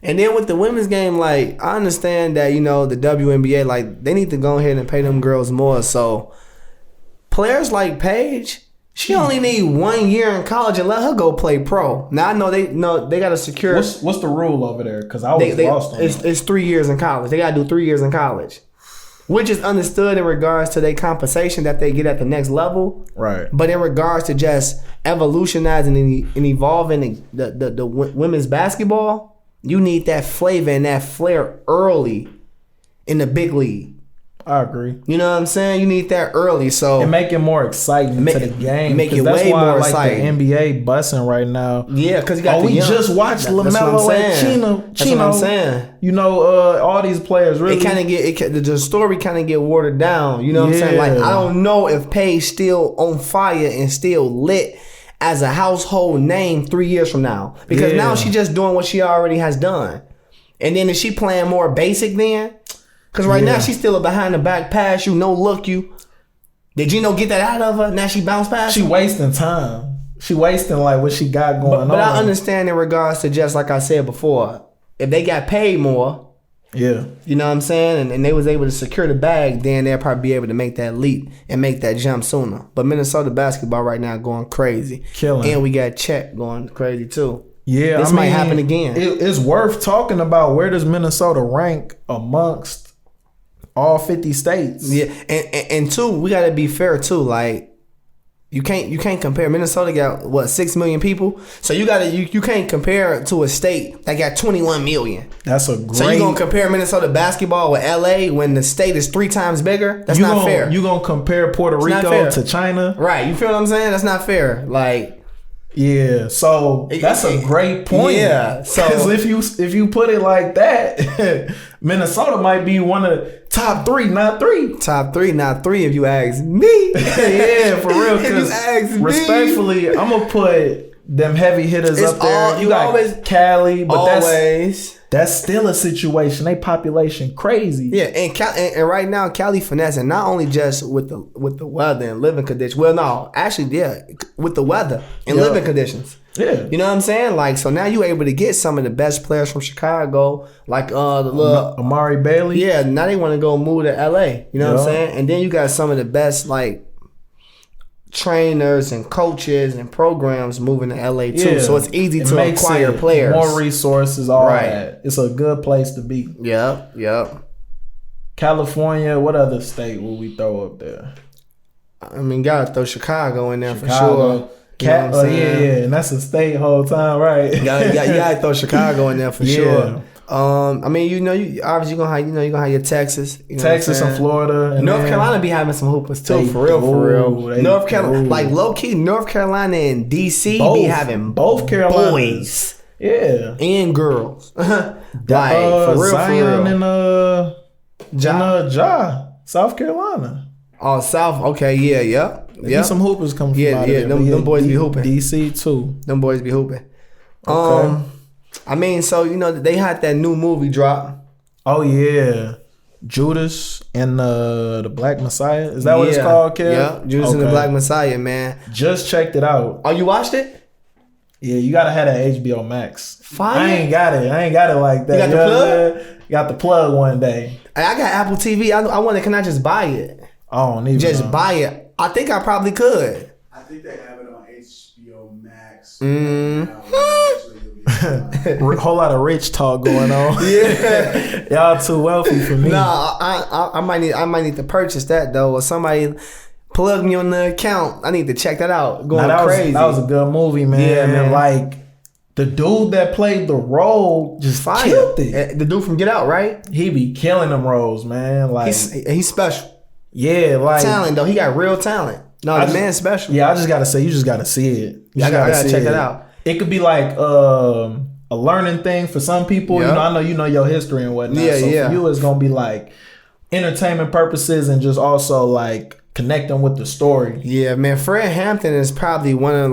And then with the women's game, like, I understand that, you know, the WNBA, like, they need to go ahead and pay them girls more. So players like Paige, she only need 1 year in college and let her go play pro. Now I know they got to secure. What's the rule over there? Because I was lost on that. It's 3 years in college. They got to do 3 years in college, which is understood in regards to their compensation that they get at the next level. Right. But in regards to just evolutionizing and evolving the women's basketball, you need that flavor and that flair early in the big league. I agree. You know what I'm saying? You need that early, so and make it more exciting to the game. Make it way more exciting. The NBA busting right now. Yeah, because you got. We just watched LaMelo and Chino. That's what I'm saying. You know, all these players really. It kind of the story kind of get watered down. You know what I'm saying? Like, I don't know if Paige still on fire and still lit as a household name 3 years from now, because now she just doing what she already has done, and then is she playing more basic then? Because right now, she's still a behind-the-back pass you, no look you. Did Gino get that out of her? Now she bounce past? She wasting time. She wasting, like, what she got going on. But I understand in regards to, just like I said before, if they got paid more, you know what I'm saying, and they was able to secure the bag, then they'll probably be able to make that leap and make that jump sooner. But Minnesota basketball right now going crazy. Killing. And we got Chet going crazy, too. Yeah, This might happen again. It's worth talking about where does Minnesota rank amongst all 50 states. Yeah, and two, we gotta be fair too. Like, you can't compare. Minnesota got what, 6 million people, so you can't compare it to a state that got 21 million. That's a great. So you gonna compare Minnesota basketball with LA when the state is 3 times bigger? That's not fair. You gonna compare Puerto Rico to China? Right? You feel what I'm saying? That's not fair. Like. Yeah, so that's a great point. Yeah, so if you put it like that, Minnesota might be one of the top 3, not 3. Top 3, not 3. If you ask me, yeah, for real. If you ask respectfully, I'm gonna put them heavy hitters up there. You got always Cali, but that's still a situation. They population crazy. Yeah, and right now Cali finessing not only just with the weather and living conditions. Well, no, actually, with the weather and living conditions. Yeah, you know what I'm saying. Like, so now you able to get some of the best players from Chicago, like the little Amari Bailey. Yeah, now they want to go move to LA. You know what I'm saying. And then you got some of the best like trainers and coaches and programs moving to LA too, so it's easy to acquire players, more resources, all that. It's a good place to be. Yep. California, what other state will we throw up there? I mean, gotta throw Chicago in there for sure. And that's a state whole time, right? you gotta throw Chicago in there for sure. I mean, you obviously gonna have your Texas, Texas and Florida, and North Carolina be having some hoopers too, for real. North Carolina, like low key, North Carolina and DC be having both Carolina boys, and girls, like for real, Zion and South Carolina. Oh, South, okay, yeah. Some hoopers come from out there. Them boys be hooping. DC too. Them boys be hooping. Okay. I mean, so they had that new movie drop. Oh yeah, Judas and the Black Messiah. Is that what it's called, Kev? Yeah, Judas and the Black Messiah, man. Just checked it out. Oh, you watched it? Yeah, you gotta have that HBO Max. Fire. I ain't got it like that. You got the plug? Got the plug one day. I got Apple TV. I wonder, can I just buy it? I don't even just buy it. I think I probably could. I think they have it on HBO Max. Whole lot of rich talk going on. Yeah, y'all too wealthy for me. Nah, I might need to purchase that though, or somebody plug me on the account. I need to check that out. Crazy. That was a good movie, man. Yeah, man. Like the dude that played the role just killed it. The dude from Get Out, right? He be killing them roles, man. Like he's special. Yeah, like talent though. He got real talent. No, the man's special. Yeah, I just gotta say, you just gotta see it. I gotta check it out. It could be like a learning thing for some people. Yep. I know you know your history and whatnot. So for you, it's gonna be like entertainment purposes and just also like connecting with the story. Yeah, man. Fred Hampton is probably one of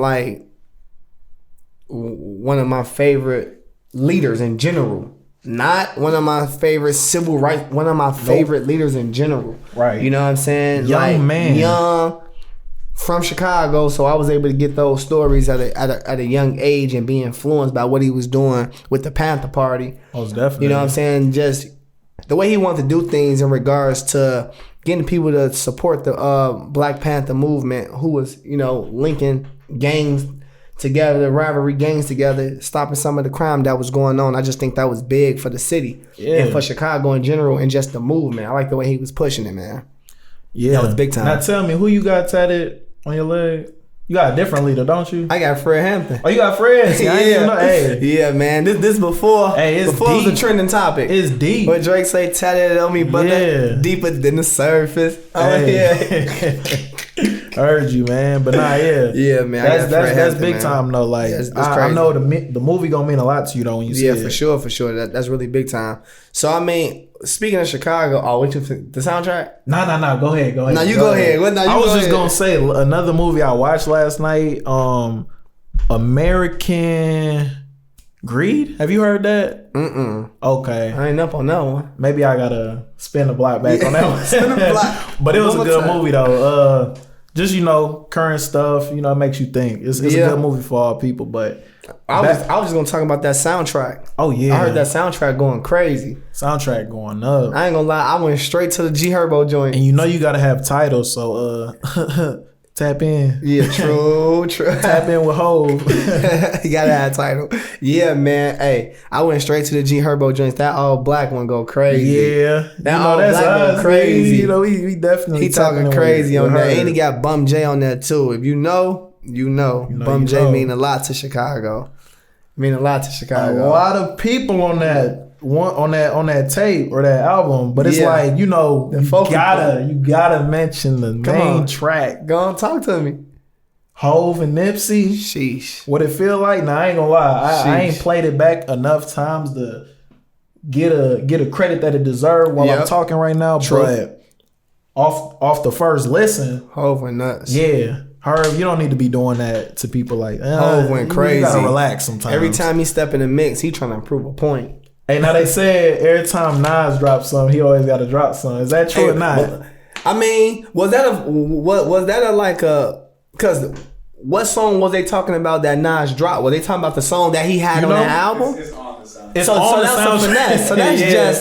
my favorite leaders in general. Not one of my favorite civil rights. One of my favorite leaders in general. Right. You know what I'm saying? Young man. Young. from Chicago, so I was able to get those stories at a young age and be influenced by what he was doing with the Panther Party. Most definitely. You know what I'm saying? Just the way he wanted to do things in regards to getting people to support the Black Panther movement, who was, linking gangs together, the rivalry gangs together, stopping some of the crime that was going on. I just think that was big for the city and for Chicago in general and just the movement. I like the way he was pushing it, man. Yeah. That was big time. Now tell me, who you got tatted on your leg? You got a different leader, don't you? I got Fred Hampton. Oh, you got Fred? See, Yeah, man. This before. It's before deep. It was a trending topic. It's deep. What Drake say, tatted on me, but deeper than the surface. I heard you, man. But yeah, man. That's big time though. Like that's I know the movie gonna mean a lot to you though when you see it. Yeah, for sure. That's really big time. So I mean, speaking of Chicago, what you think? The soundtrack? No. Go ahead. No, you go ahead. I was just gonna say another movie I watched last night. American Greed. Have you heard that? Okay. I ain't up on that one. Maybe I gotta spin the block back on that one. Spin the block. But it was a good movie though. Just current stuff. It makes you think. It's a good movie for all people. But I was just gonna talk about that soundtrack. Oh yeah, I heard that soundtrack going crazy. Soundtrack going up. I ain't gonna lie, I went straight to the G Herbo joint. And you gotta have titles, so tap in. Yeah, true. Tap in with Hov. You gotta have title. Yeah, man. Hey, I went straight to the G Herbo joints. That all black one go crazy. Yeah, that all black go crazy. We definitely he talking crazy on that. And he got Bum J on that too. If you know. Bum J mean a lot to Chicago. A lot of people on that tape or that album, but it's like you gotta mention the main track. Go on, talk to me. Hov and Nipsey. Sheesh. What it feel like? Nah, I ain't gonna lie. I ain't played it back enough times to get a credit that it deserved while I'm talking right now. True. But off the first listen, Hov went nuts. Yeah. Herb, you don't need to be doing that to people like Hov went crazy. You gotta relax sometimes. Every time he step in the mix, he trying to prove a point. Hey, now they said every time Nas drops something, he always gotta drop something. Is that true or not? I mean, was that because what song was they talking about that Nas dropped? Were they talking about the song that he had on the album? It's on the soundtrack. It's on the soundtrack. So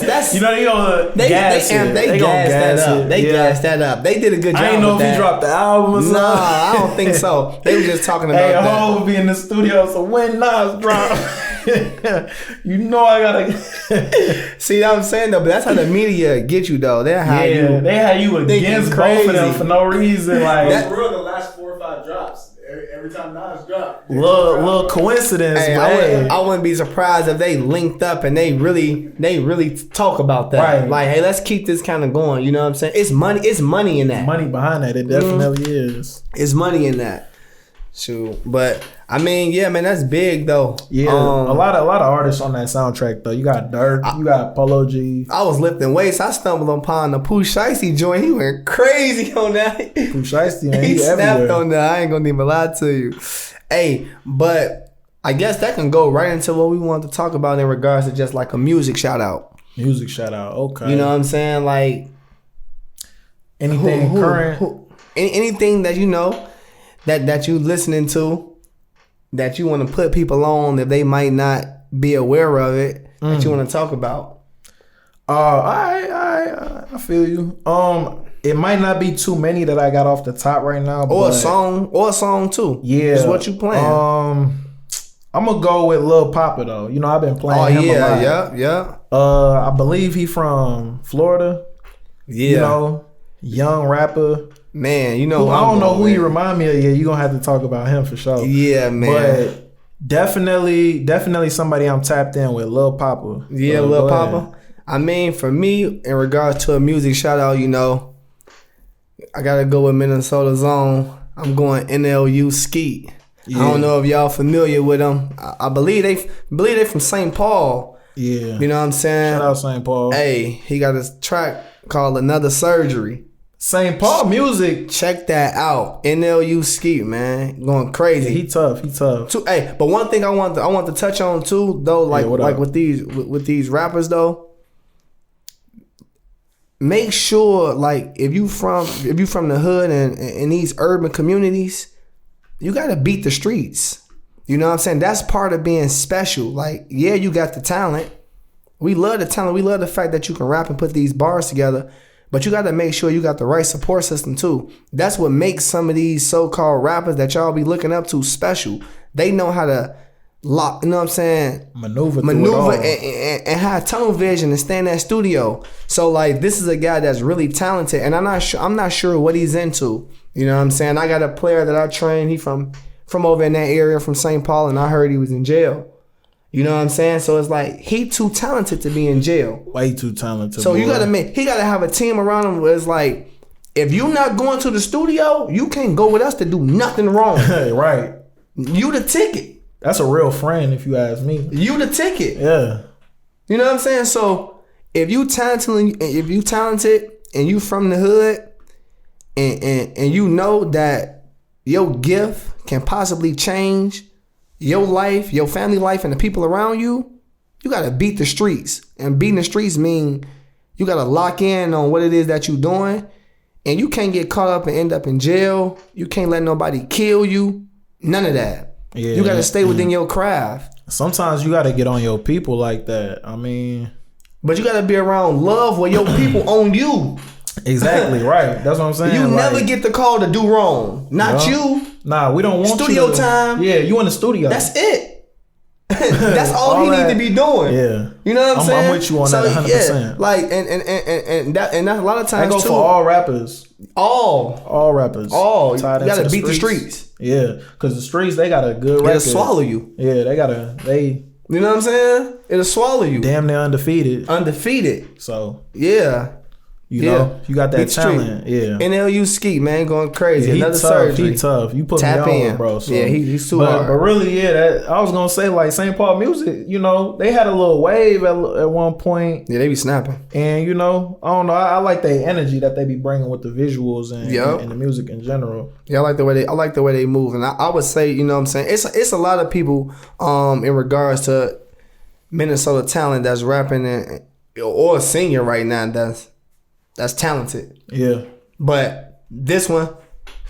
that's they gonna gas it. They gassed that up. They gassed that up. They did a good job. I didn't know if he dropped the album or something. No, I don't think so. They were just talking about that. Hey, Hov will be in the studio, so when Nas drop, I gotta see what I'm saying though. But that's how the media get you though. They had you against both of them for no reason. Like that's real. The last 4 or 5 drops. Every time Nas dropped, little coincidence. Hey, I wouldn't be surprised if they linked up and they really talk about that. Right. Like, hey, let's keep this kind of going. You know what I'm saying? It's money. It's money in that. Money behind that. It definitely is. It's money in that. Shoot, but I mean, yeah, man, that's big though. Yeah, a lot of artists on that soundtrack though. You got Dirk, you got Polo G. I was lifting weights. I stumbled upon the Pooh Shiesty joint. He went crazy on that. Pooh Shiesty, man, he snapped everywhere. on that. I ain't gonna even lie to you. Hey, but I guess that can go right into what we want to talk about in regards to just like a music shout out. Music shout out, okay. You know what I'm saying? Like anything current, anything that you know. That you listening to, that you want to put people on that they might not be aware of it, that you want to talk about. I feel you. It might not be too many that I got off the top right now, or a song too. Yeah, is what you playing. I'm gonna go with Lil Papa though. I've been playing him a lot. Yeah. I believe he from Florida. Yeah, young rapper. Man, I don't know who he remind me of. Yeah, you're gonna have to talk about him for sure. Yeah, man. But definitely somebody I'm tapped in with, Lil Papa. Yeah, Lil Papa. I mean, for me, in regards to a music shout out, I gotta go with Minnesota Zone. I'm going NLU Skeet. Yeah. I don't know if y'all familiar with them. I believe they from St. Paul. Yeah. You know what I'm saying? Shout out St. Paul. Hey, he got a track called Another Surgery. St. Paul music. Check that out. NLU Skeet, man. Going crazy. Yeah, he tough. Hey, but one thing I want to touch on too, though, like with these rappers though. make sure, like, if you from the hood and in these urban communities, you gotta beat the streets. You know what I'm saying? That's part of being special. Like, yeah, you got the talent. We love the talent. We love the fact that you can rap and put these bars together. But you got to make sure you got the right support system too. That's what makes some of these so-called rappers that y'all be looking up to special. They know how to lock, you know what I'm saying? Maneuver and have tunnel vision and stay in that studio. So like, this is a guy that's really talented, and I'm not sure what he's into. You know what I'm saying? I got a player that I train. He from over in that area, from St. Paul, and I heard he was in jail. You know what I'm saying? So it's like, he too talented to be in jail. Way too talented. So he gotta have a team around him where it's like, if you not going to the studio, you can't go with us to do nothing wrong. Right. You the ticket. That's a real friend, if you ask me. You the ticket. Yeah. You know what I'm saying? So if you talented and you from the hood and you know that your gift can possibly change your life, your family life, and the people around you, you gotta beat the streets. And beating the streets mean you gotta lock in on what it is that you're doing, and you can't get caught up and end up in jail. You can't let nobody kill you. None of that. Yeah, you gotta stay within your craft. Sometimes you gotta get on your people like that. I mean, but you gotta be around love where your people own you. Exactly, right. That's what I'm saying. You never get the call to do wrong. Not you. Nah, we don't want studio time. Yeah, you in the studio. That's it. That's all he need to be doing. Yeah. You know what I'm saying? I'm with you on that 100%. Yeah, like and that's a lot of times. I go for all rappers. All rappers. You gotta beat the streets. Yeah, because the streets, they got a good record. It'll swallow you. Yeah, they. You know what I'm saying? It'll swallow you. Damn near undefeated. So yeah. You know, you got that talent. Yeah. NLU Skeet, man, going crazy. Yeah, Another surgery. He tough. You put me on, bro. So. Yeah, he's too hard. But really, I was gonna say, like, St. Paul music, you know, they had a little wave at one point. Yeah, they be snapping. And you know, I don't know. I like the energy that they be bringing with the visuals and the music in general. Yeah, I like the way they move, and I would say, you know what I'm saying, it's a lot of people in regards to Minnesota talent that's rapping or singing right now that's talented. Yeah. But this one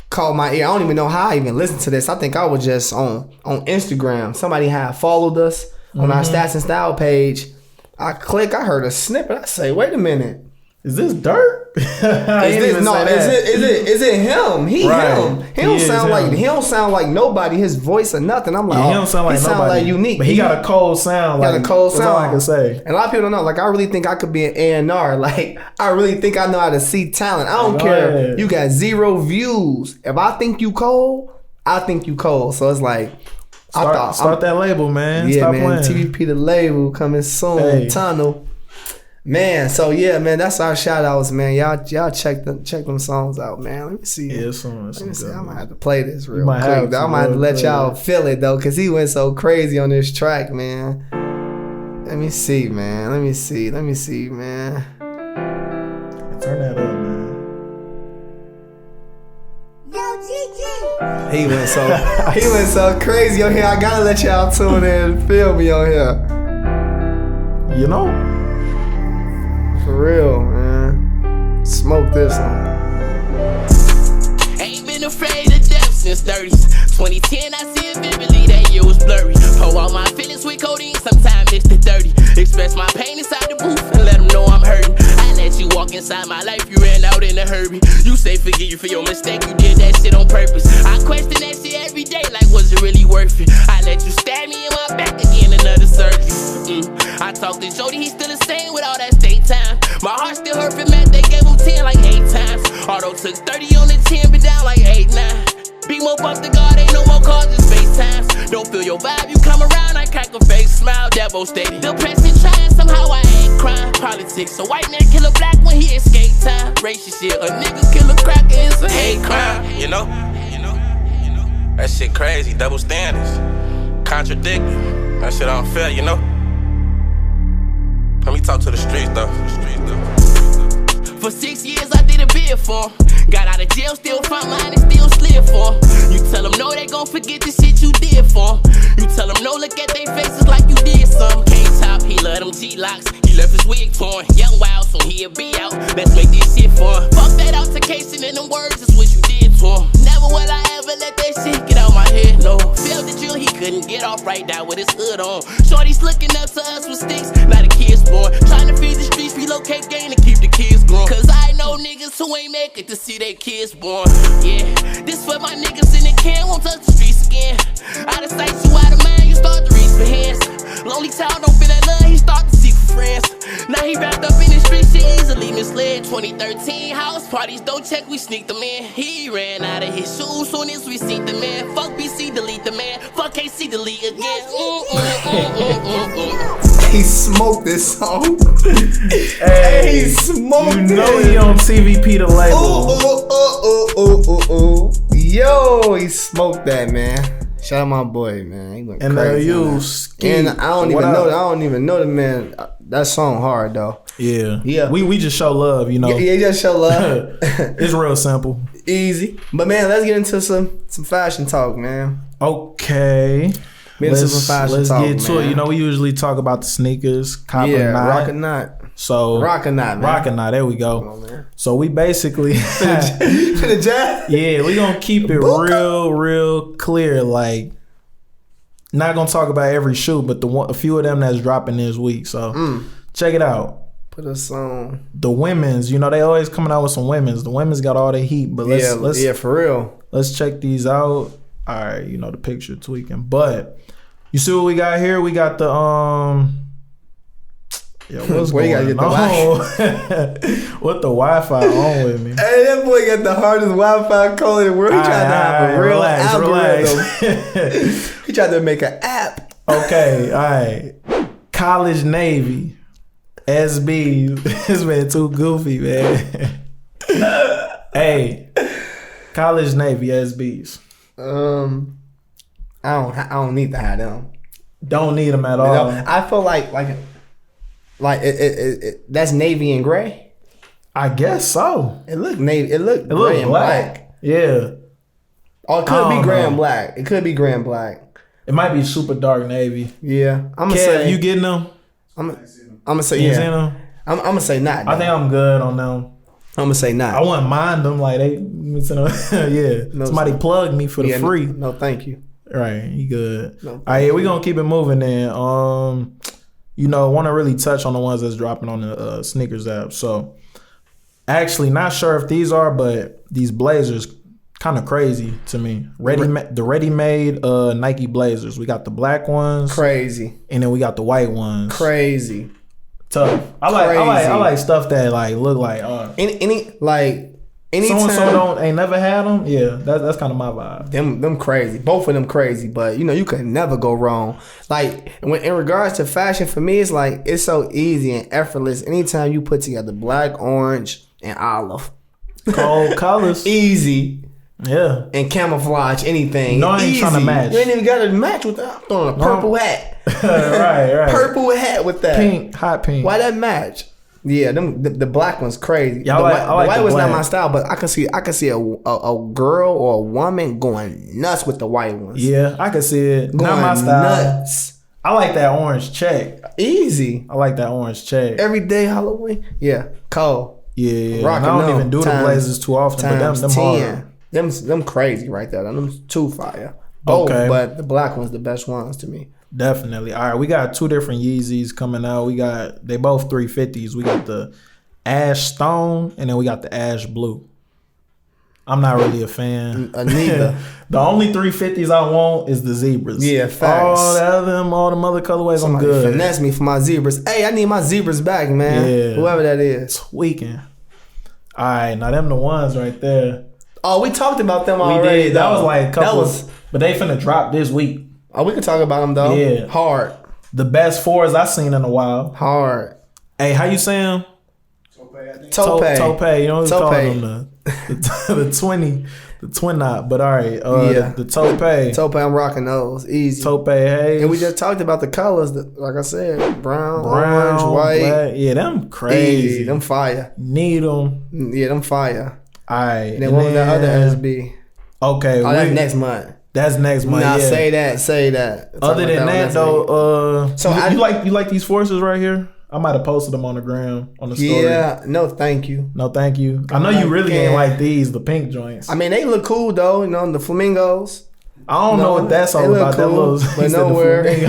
caught my ear. I don't even know how I even listened to this. I think I was just on Instagram. Somebody had followed us on our Stats and Style page. I heard a snippet. I say, wait a minute. Is this Dirt? Is it him? Him. He don't sound like nobody. His voice or nothing. I'm like, he don't sound like nobody. Sound like unique. But he got a cold sound. That's all I can say. And a lot of people don't know. Like, I really think I could be an A&R. Like, I really think I know how to see talent. I don't care. You got 0 views. If I think you cold, I think you cold. So it's like, start that label, man. Yeah, Stop man. Playing. TVP the label coming soon. Hey. Tunnel. Man, so yeah, man, that's our shout outs, man. Y'all check them songs out, man. Let me see. Yeah, let me see. I might have to play this real quick. I might have to let y'all feel it though, cause he went so crazy on this track, man. Let me see, man. Turn that up, man. He went so crazy on here. I gotta let y'all tune in and feel me on here. You know? For real, man. Smoke this one. Ain't been afraid of death since 30s. 2010, I see it vividly, that year was blurry. Pour all my feelings with codeine, sometimes it's the 30. Express my pain inside the booth and let them know I'm hurting. I let you walk inside my life, you ran out in a hurry. You say forgive you for your mistake, you did that shit on purpose. I question that shit every day, like was it really worth it? I let you stab me in my back again, another surgery. I talked to Jody, he's still the same with all that state time. My heart still hurt for Matt, they gave him 10 like 8 times. Auto took 30 on the 10, but down like 8, 9. Beat more up the guard, ain't no more calls, just FaceTimes. Don't feel your vibe, you come around, I crack a face, smile, devastated. The pressing trying, somehow I ain't crying. Politics, a white man kill a black when he escape time. Racial shit, a nigga kill a cracker, it's a hate crime. You know, that shit crazy, double standards, contradicting. That shit unfair, you know. Let me talk to the streets though. For 6 years I did a bid for him. Got out of jail, still front line and still slid for him. You tell them no, they gon' forget the shit you did for him. You tell them no, look at they faces like you did some. K-top, he love them G-locks. He left his wig torn. Young wild, so he he'll be out. Let's make this shit fun. Fuck that altercation and them words is what you did to him. Never will I ever let that shit get out my head, no. Failed the drill, he couldn't get off right now with his hood on. Shorty's looking up to us with sticks, now the kids born. Trying to feed the streets, relocate gang to keep the kids grown. Cause I know niggas who ain't make it to see their kids born. Yeah, this for my niggas in the can, won't touch the streets again. Out of sight, you out of mind, you start to reach for hands. Lonely child don't feel that love, he start to seek for friends. Now he wrapped up in the streets, shit easily misled. 2013 house parties, don't check, we sneaked them in. He ran out of his shoes, soon as we seen the man. Fuck BC, delete the man. Fuck KC, delete again. He smoked this song. Hey, he smoked it. You know he on TVP the label. Yo, he smoked that, man. Shout out my boy, man. He went NLU Skeet. And I don't even know the man. That song hard though. Yeah. We just show love, you know. Yeah, just show love. It's real simple. Easy. But man, let's get into some fashion talk, man. Okay. Let's get to it. You know, we usually talk about the sneakers, cop or not. Rock or not. So rock or not, man. Rock or not, there we go. On, so we basically finna jab? Yeah, we gonna keep it real clear. Like, not gonna talk about every shoe, but a few of them that's dropping this week. So check it out. Put us on. The women's, you know, they always coming out with some women's. The women's got all the heat, but let's for real. Let's check these out. All right, you know, the picture tweaking, but you see what we got here? We got the what's boy, going on? What the Wi-Fi on with me? Hey, that boy got the hardest Wi-Fi code in the world. He tried to have a real algorithm. He tried to make an app. Okay, all right. College Navy, SB. This man too goofy, man. Hey, College Navy, SBs. I don't need to have them. Don't need them at all. I feel like it that's navy and gray. I guess so. It looked navy. It looked gray and black. Yeah. Or it could be gray and black. It could be gray and black. It might be super dark navy. Yeah. I'm gonna Kev, say you getting them? I'm gonna say yeah. I'm gonna say not. I think I'm good on them. I'm gonna say not. I wouldn't mind them like they. Yeah. No, somebody plugged me for the free. No, thank you. Right, you good. No, all right, we're gonna keep it moving then. You know, want to really touch on the ones that's dropping on the sneakers app. So, actually, not sure if these are, but these blazers kind of crazy to me. The ready-made Nike blazers. We got the black ones, crazy, and then we got the white ones, crazy, tough. I like stuff that like look like anytime so ain't never had them. Yeah, that's kind of my vibe. Them crazy, both of them crazy. But you know, you could never go wrong. Like when in regards to fashion, for me, it's like it's so easy and effortless. Anytime you put together black, orange, and olive, cold colors, easy. Yeah, and camouflage anything. No, I ain't trying to match. You ain't even got to match with that. I'm throwing a purple hat. right. Purple hat with that. Pink, hot pink. Why that match? Yeah, the black one's crazy. Yeah, the white was not my style, but I can see a girl or a woman going nuts with the white ones. Yeah, I can see it. Going not my style. Nuts. I like that orange check. Easy. I like that orange check. Every day Halloween. Yeah, cold. Yeah. I don't even do the blazers too often, but them hard. Them crazy right there. Them too fire. Okay. But the black one's the best ones to me. Definitely. All right, we got two different Yeezys coming out. They both 350s. We got the Ash Stone and then we got the Ash Blue. I'm not really a fan. Neither. The only 350s I want is the zebras. Yeah, facts. All the other colorways, somebody I'm good. Finesse me for my zebras. Hey, I need my zebras back, man. Yeah. Whoever that is. Tweaking. All right, now them the ones right there. Oh, we talked about them already. We did. That was like a couple but they finna drop this week. Oh, we can talk about them though. Yeah. Hard. The best fours I've seen in a while. Hard. Hey, how you say them? Tope. You know what we call them the twin knot. But all right, the Tope. Tope, I'm rocking those. Easy. Tope, hey. And we just talked about the colors. Like I said, brown, orange, white. Black. Yeah, them crazy. Easy. Them fire. Need them. Yeah, them fire. All right. And then what was that other SB? Okay. Oh, that's next month. That's next month. Nah, yeah. say that. Other than that though, so you like these forces right here? I might have posted them on the gram on the story. Yeah, no, thank you. No, thank you. I know you really ain't like these, the pink joints. I mean, they look cool though. You know, the flamingos. I don't know what that's all about. Cool, that but nowhere. They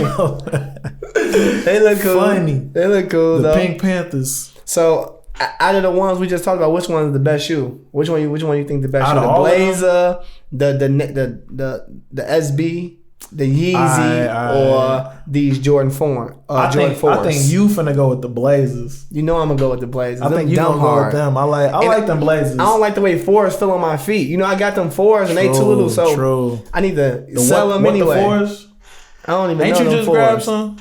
look cool. Funny. They look cool the though. Pink Panthers. So out of the ones we just talked about, which one is the best shoe? Which one you think the best shoe? The Blazer, the SB, the Yeezy, or these Jordan 4? Jordan 4s. I think you finna go with the Blazers. You know I'm gonna go with the Blazers. I think you gonna go with them. I like them Blazers. I don't like the way 4s feel on my feet. You know, I got them 4s and they too little, so I need to sell them anyway. The 4s? I don't even Ain't know you them just 4s. Grabbed some?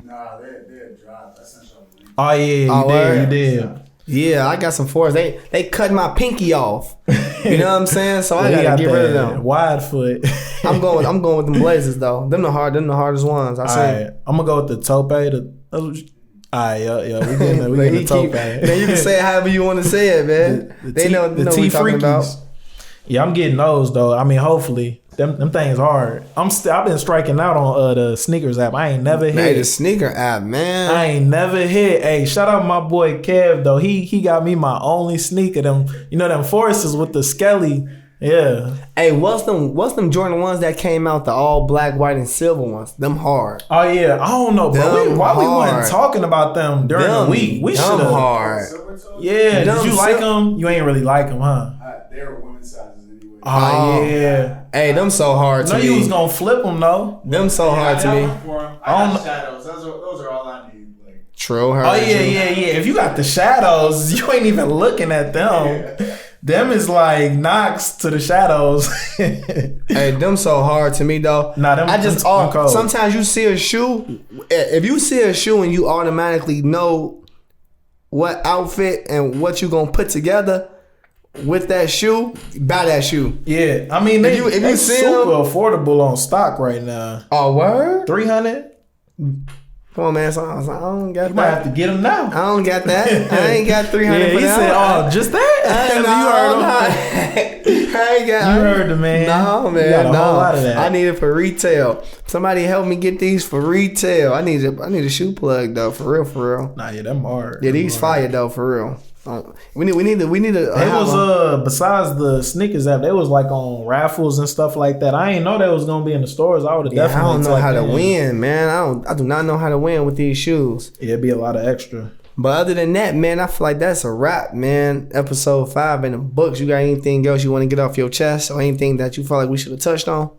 Nah, they're dropped. That's not something. Oh yeah, you did. Yeah, I got some 4s. They cut my pinky off. You know what I'm saying? So I gotta get rid of them. Wide foot. I'm going with them Blazers though. Them the hardest ones. I say. I'm gonna go with the Tope. Yeah, we getting the Tope. Man, you can say it however you want to say it, man. They know what we're talking about. Yeah, I'm getting those though. I mean, hopefully. Them things hard. I've been striking out on the sneakers app. I ain't never hit. Hey, the sneaker app, man. I ain't never hit. Hey, shout out my boy Kev though. He got me my only sneaker. Them Forces with the skelly. Yeah. Hey, what's them Jordan ones that came out? The all black, white, and silver ones. Them hard. Oh yeah. I don't know, bro. Why we weren't talking about them during the week? We should have. Hard. Yeah. Did you like them? You ain't really like them, huh? They were women's sizes anyway. Oh yeah. Hey, them so hard to me. No, you was gonna flip them though. Them so hard to me. I got shadows. Those are all I need. Like. True. Oh yeah. If you got the shadows, you ain't even looking at them. Them is like knocks to the shadows. Hey, them so hard to me though. Nah, them. Sometimes you see a shoe. If you see a shoe and you automatically know what outfit and what you gonna put together with that shoe, buy that shoe. Yeah, I mean they super affordable on stock right now. Oh, word? 300. Come on, man. So I don't got that. You might have to get them now. I don't got that. I ain't got 300 for that. He said, "Oh, just that." I ain't got. You heard the man. No, man. You got a whole lot of that. I need it for retail. Somebody help me get these for retail. I need a shoe plug though, for real. Nah, yeah, them hard. Yeah, these fire though, for real. We need to. It was besides the sneakers app, they was like on raffles and stuff like that. I ain't know that was gonna be in the stores. I would have definitely. I don't know how to win, man. I do not know how to win with these shoes. Yeah, it'd be a lot of extra. But other than that, man, I feel like that's a wrap, man. Episode 5 in the books. You got anything else you want to get off your chest or anything that you feel like we should have touched on?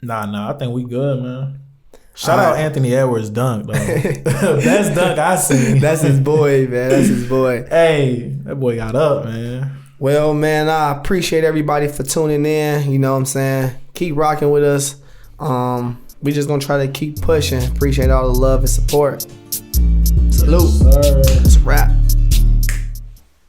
Nah. I think we good, man. Shout out Anthony Edwards' dunk, though. Best dunk I seen. That's his boy, man. That's his boy. Hey, that boy got up, man. Well, man, I appreciate everybody for tuning in. You know what I'm saying? Keep rocking with us. We just gonna try to keep pushing. Appreciate all the love and support. Salute. Yes, it's a wrap.